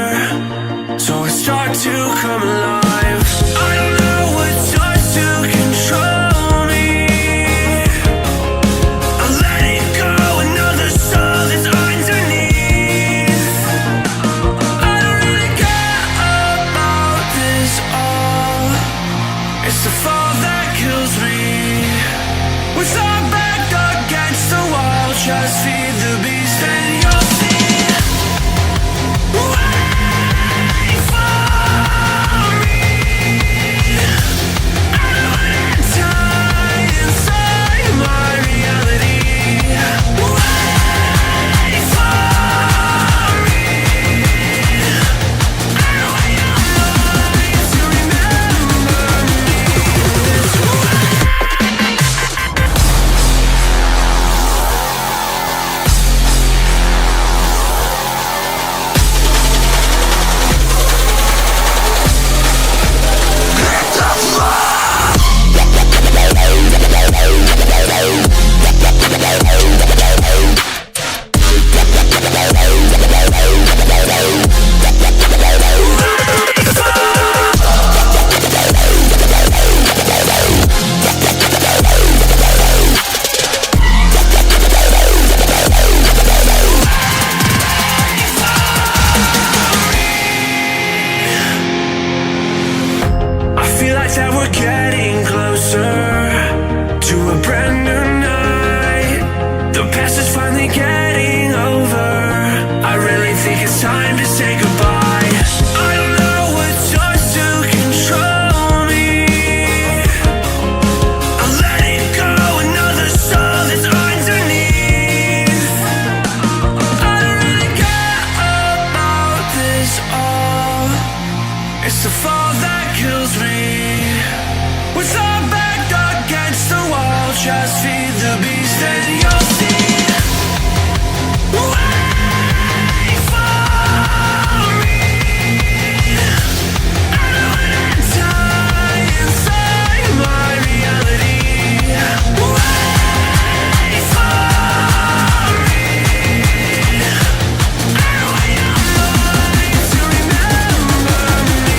so I start to come alive. I don't know what starts to control me. I let it go, another soul that's underneath. I don't really care about this all. It's the fall that kills me. With our back against the wall, just feed the beast and you'll see. Wait for me. I don't wanna die inside my reality. Wait for me. I don't want your mind to remember me this way. I feel like that we're getting closer to a brand new night. The past is finally getting over. I really think it's time to say goodbye. I don't know what starts to control me. I let it go, another soul that's underneath. I don't really care about this all. It's the fall that kills me. With our back against the wall, just feed the beast and you'll see. Wait for me. I don't wanna die inside my reality. Wait for me. I don't want your mind to remember me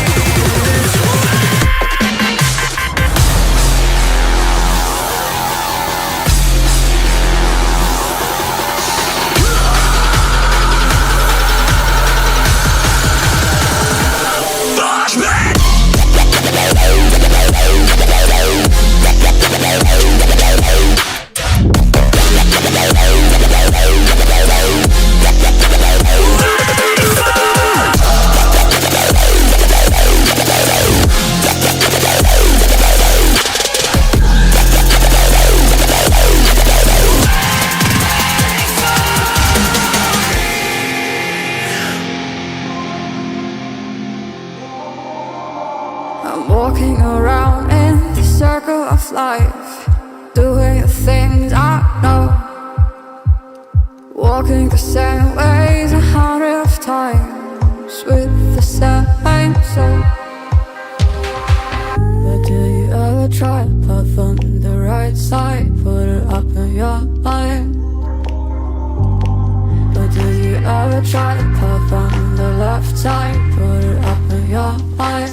this way. I'm walking around in the circle of life, doing the things I know, walking the same ways 100 times with the same soul. But do you ever try to path on the right side, put it up in your mind? But do you ever try to path on the left side, put it up in your mind?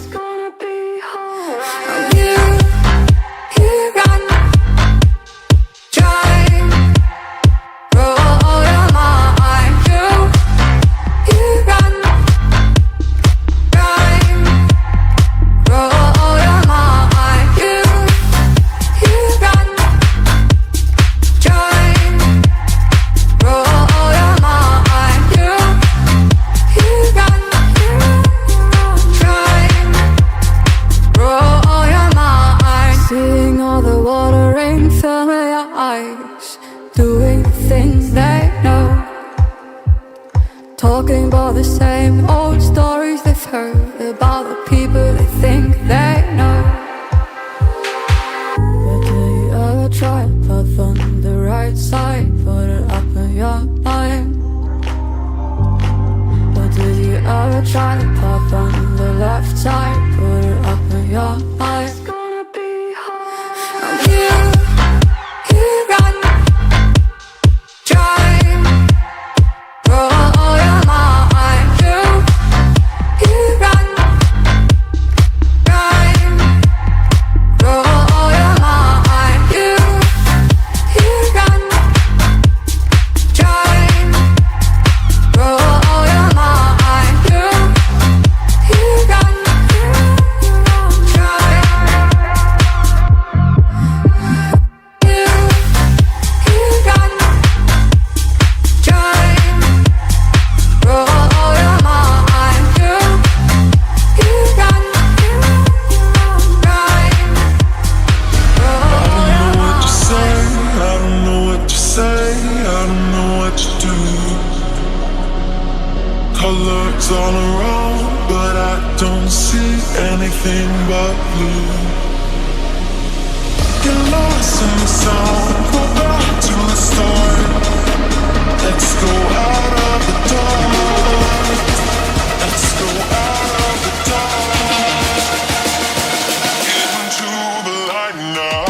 Doing things they know, talking about the same old stories they've heard about the people they think they know. But do you ever try to path on the right side, put it up in your mind? But do you ever try to path on the left side, put it up in your mind? It's gonna be hard. You run. Drive, roll your mind. You colors all around, but I don't see anything but blue. Get lost in the sound, go back to the start. Let's go out of the dark. Let's go out of the dark. Get into the light now.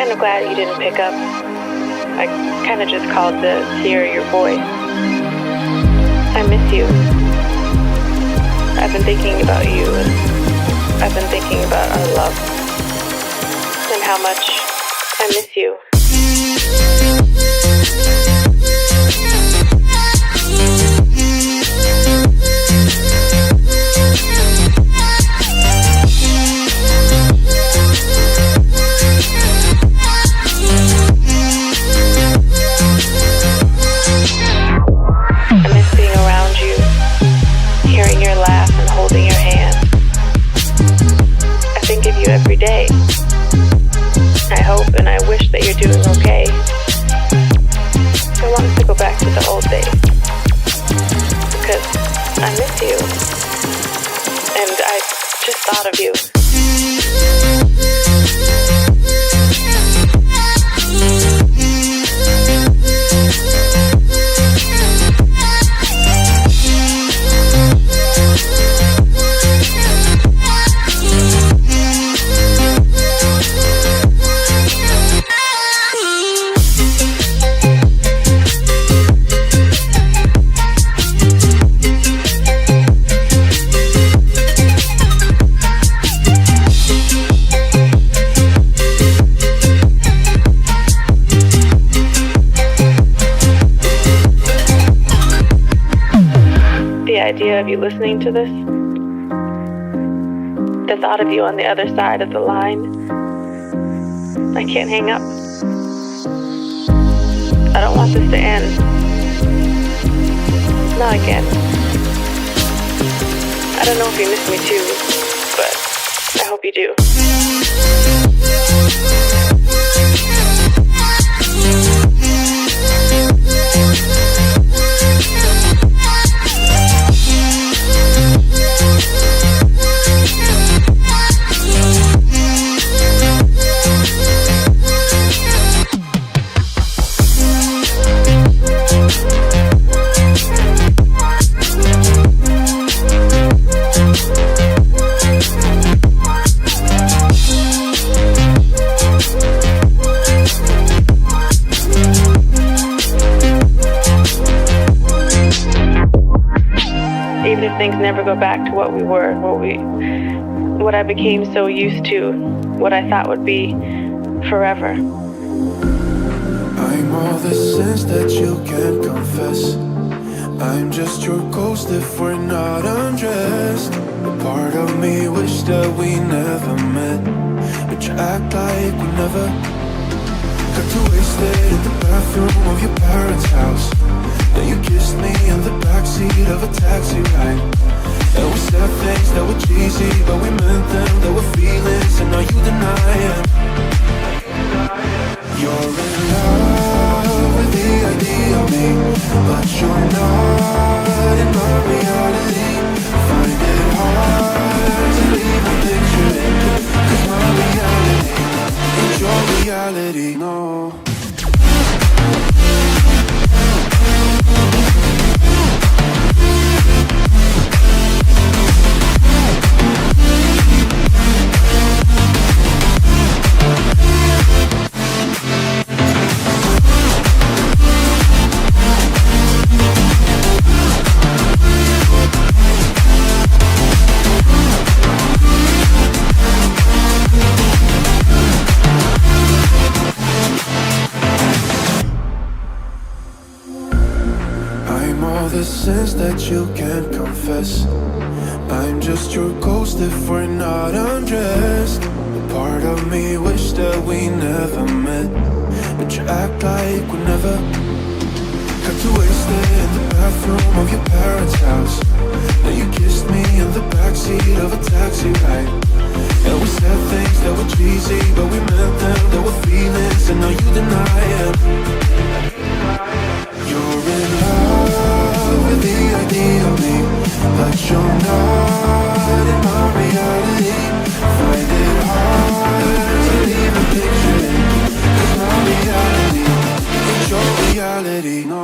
kind of glad you didn't pick up. I kind of just called to hear your voice. I miss you. I've been thinking about you, and I've been thinking about our love and how much I miss you. Every day. I hope and I wish that you're doing okay. I want us to go back to the old days because I miss you and I just thought of you. Of you listening to this, the thought of you on the other side of the line, I can't hang up. I don't want this to end. Not again. I don't know if you miss me too, but I hope you do. Things never go back to what we were, what I became so used to, what I thought would be forever. I'm all the sins that you can't confess. I'm just your ghost if we're not undressed. A part of me wish that we never met, but you act like we never. Got too wasted in the bathroom of your parents' house. Then you kissed me in the backseat of a taxi ride. And we said things that were cheesy, but we meant them. There were feelings, and now you deny it. You're in love with the idea of me, but you're not in my reality. Find it hard to leave a picture in, 'cause my reality ain't your reality, no. The sins that you can't confess. I'm just your ghost if we're not undressed. A part of me wish that we never met, but you act like we never. Got too wasted in the bathroom of your parents' house. Then you kissed me in the backseat of a taxi ride. And we said things that were cheesy, but we meant them. There were feelings, and now you deny it. You're in love with the idea of me, but you're not in my reality. Find it hard to leave a picture in, 'cause my reality ain't your reality, no.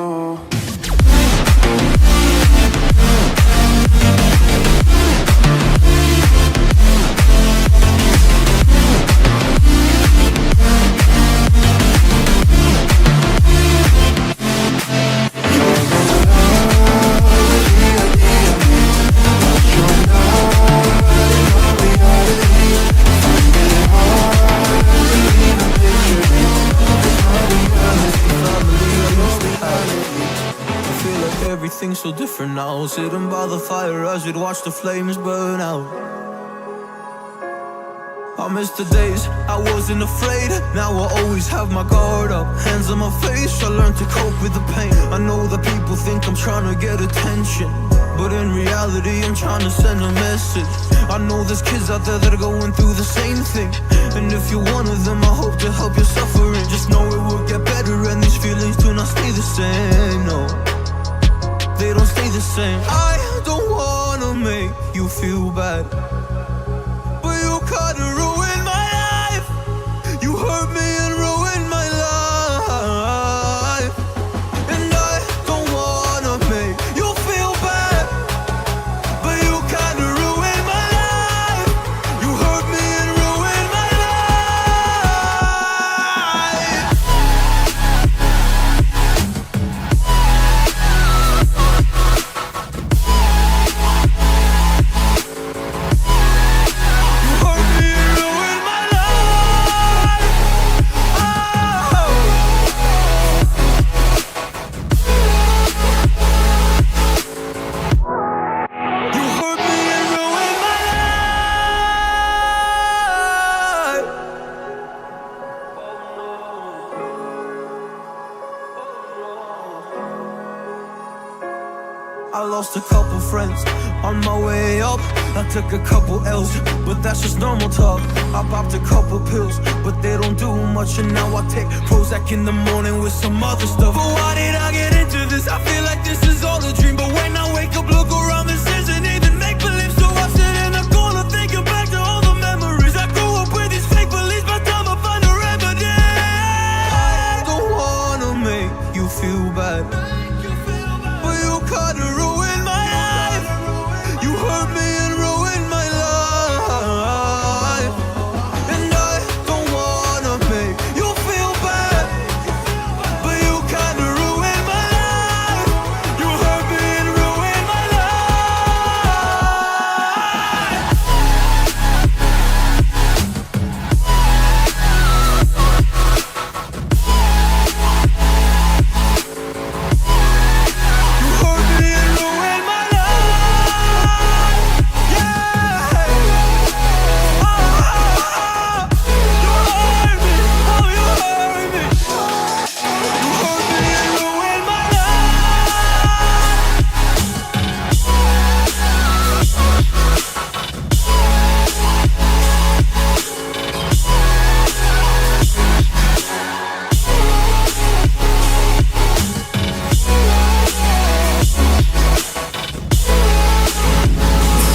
everything's so different now. Sitting by the fire as we'd watch the flames burn out. I miss the days I wasn't afraid. Now I always have my guard up, hands on my face. I learned to cope with the pain. I know that people think I'm trying to get attention, but in reality I'm trying to send a message. I know there's kids out there that are going through the same thing, and if you're one of them, I hope to help your suffering. Just know it will get better, and these feelings do not stay the same. No, they don't stay the same. I don't wanna make you feel bad, but you kinda ruined my life. You hurt me and ruined my life, and I don't wanna make you feel bad, but you kinda ruined my life. You hurt me and ruined my life. I lost a couple friends on my way up. I took a couple L's, but that's just normal talk. I popped a couple pills, but they don't do much. And now I take Prozac in the morning with some other stuff. But why did I get into this? I feel like this is all a dream. But when I wake up, look around, this isn't even make-believe. So I sit in a corner thinking back to all the memories. I grew up with these fake beliefs, by the time I find a remedy. I don't wanna make you feel bad, but you kinda ruined my life. You hurt me and ruined my life, and I don't wanna make you feel bad, but you kinda ruined my life. You hurt me and ruined my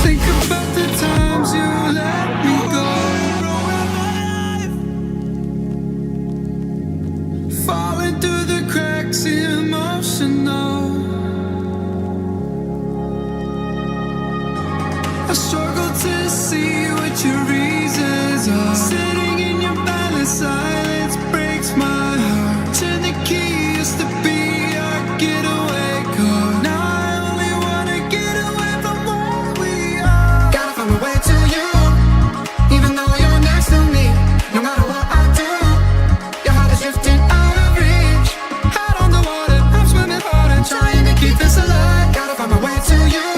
think about the times you let me go, falling through the cracks, emotional. I struggle to see what your reasons are. Sitting in your balance, silence breaks my heart. Turn the key, used to be our getaway car. Now I only wanna get away from where we are. Gotta find my way to you, even though you're next to me. No matter what I do, your heart is drifting out of reach. Head on the water, I'm swimming hard and trying to keep this alive. Gotta find my way to you.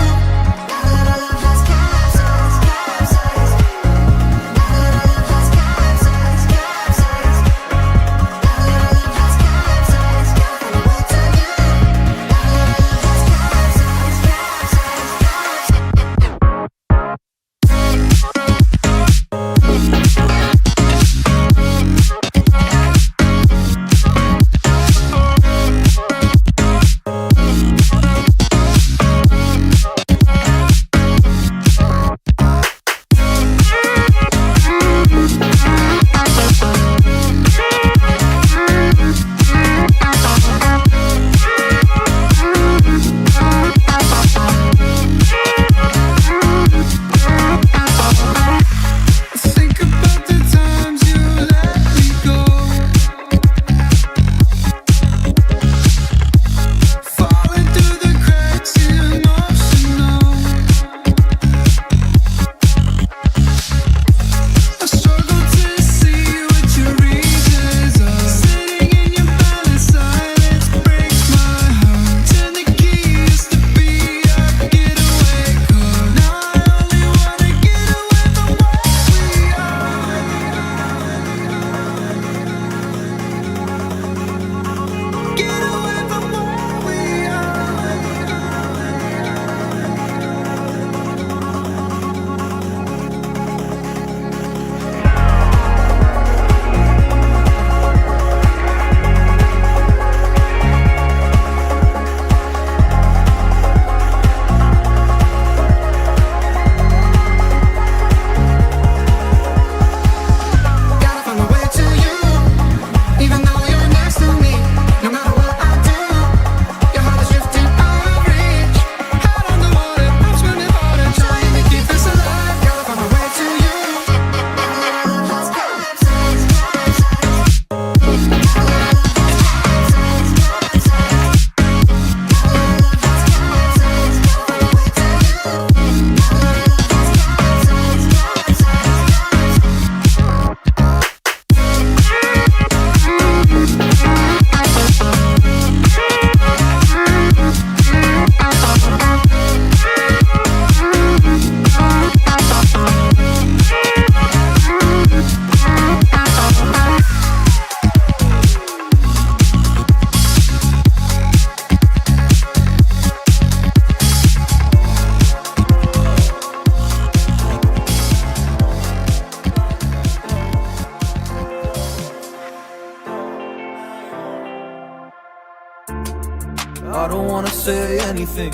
I don't wanna say anything,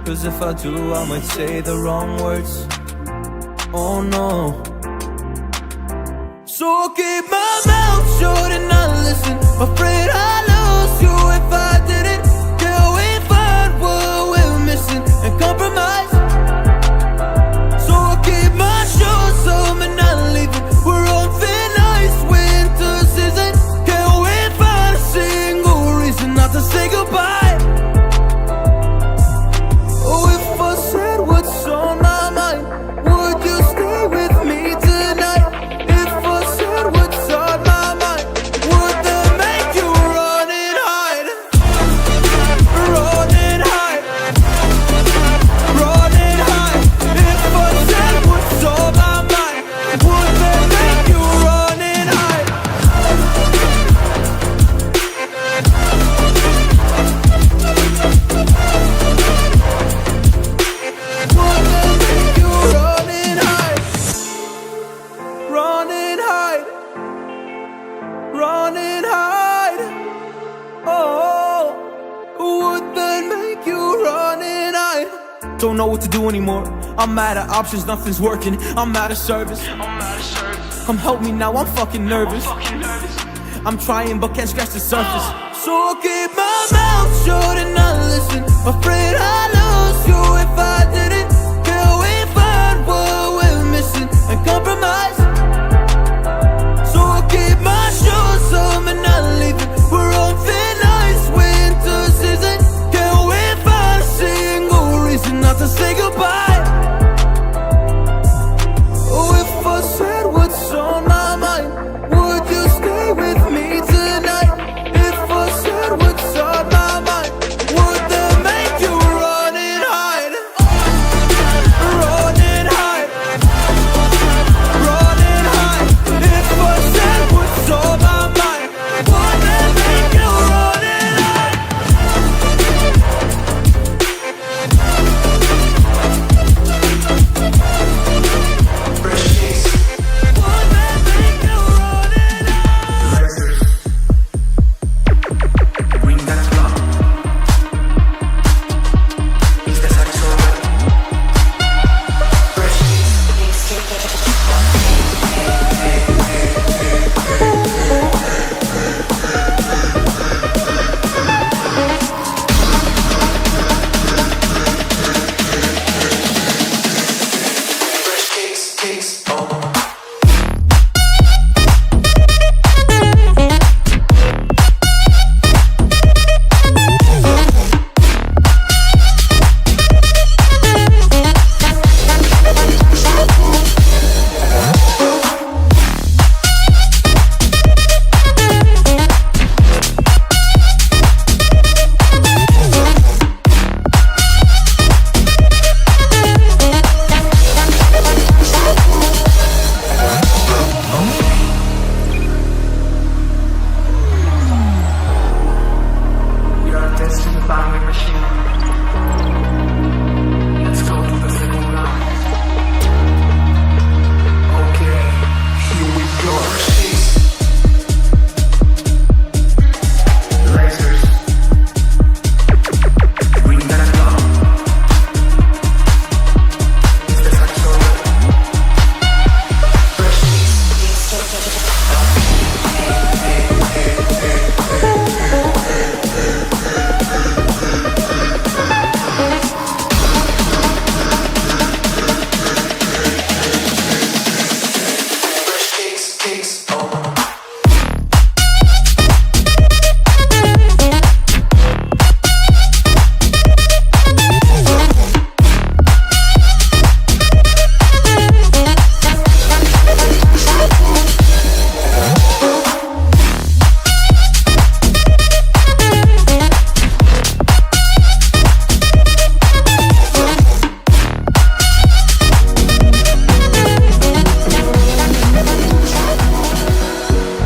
cause if I do I might say the wrong words. Oh no. So I'll keep my mouth shut and not listen. Afraid I lose you if I didn't. Till we find what we're missing and compromise. So I'll keep my shoes on and not leaving. We're on thin ice, winter season. Can't we find a single reason not to say goodbye? Oh, if I said what's on my mind, would you stay with me tonight? If I said what's on my mind, would that make you run and hide? Run and hide. Run and hide. If I said what's on my mind, would that make you run and hide? Would that make you run and hide? Run and hide. Run and hide. Oh, would that make you run and hide? Don't know what to do anymore. I'm out of options, nothing's working. I'm out of service. Come help me now, I'm fucking nervous. I'm trying but can't scratch the surface. So I'll keep my mouth shut and not listen. Afraid I lose you if I didn't. Till we find what we're missing and compromise. So I'll keep my shoes on and not leaving. We're on thin ice, winter season. Can't we find a single reason not to say goodbye? Oh, if I said what's on my mind, would you stay with me tonight? If I said what's on my mind, would that make you run and hide? Run and hide. Run and hide. If I said what's on my mind, would that make you run and hide? Would that make you run and hide? Bring that love. Is the sex alright? Fresh cakes, oh. We are testing the boundary machine. Let's go to the second round. Okay, here we go. Lasers. Bring that love. Is the sex alright? Fresh cakes, oh.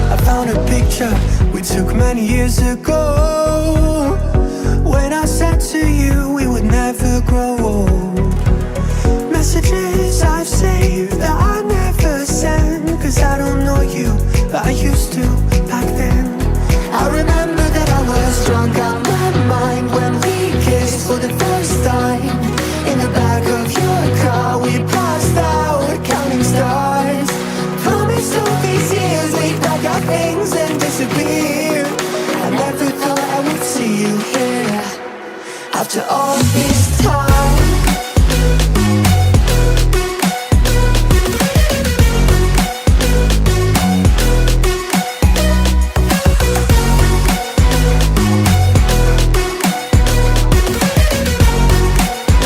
I found a picture we took many years ago, when I said to you we would never grow old. Messages I've saved that I never sent, cause I don't know you, but I used to back then. I remember that I was drunk out my mind. you here after all this time.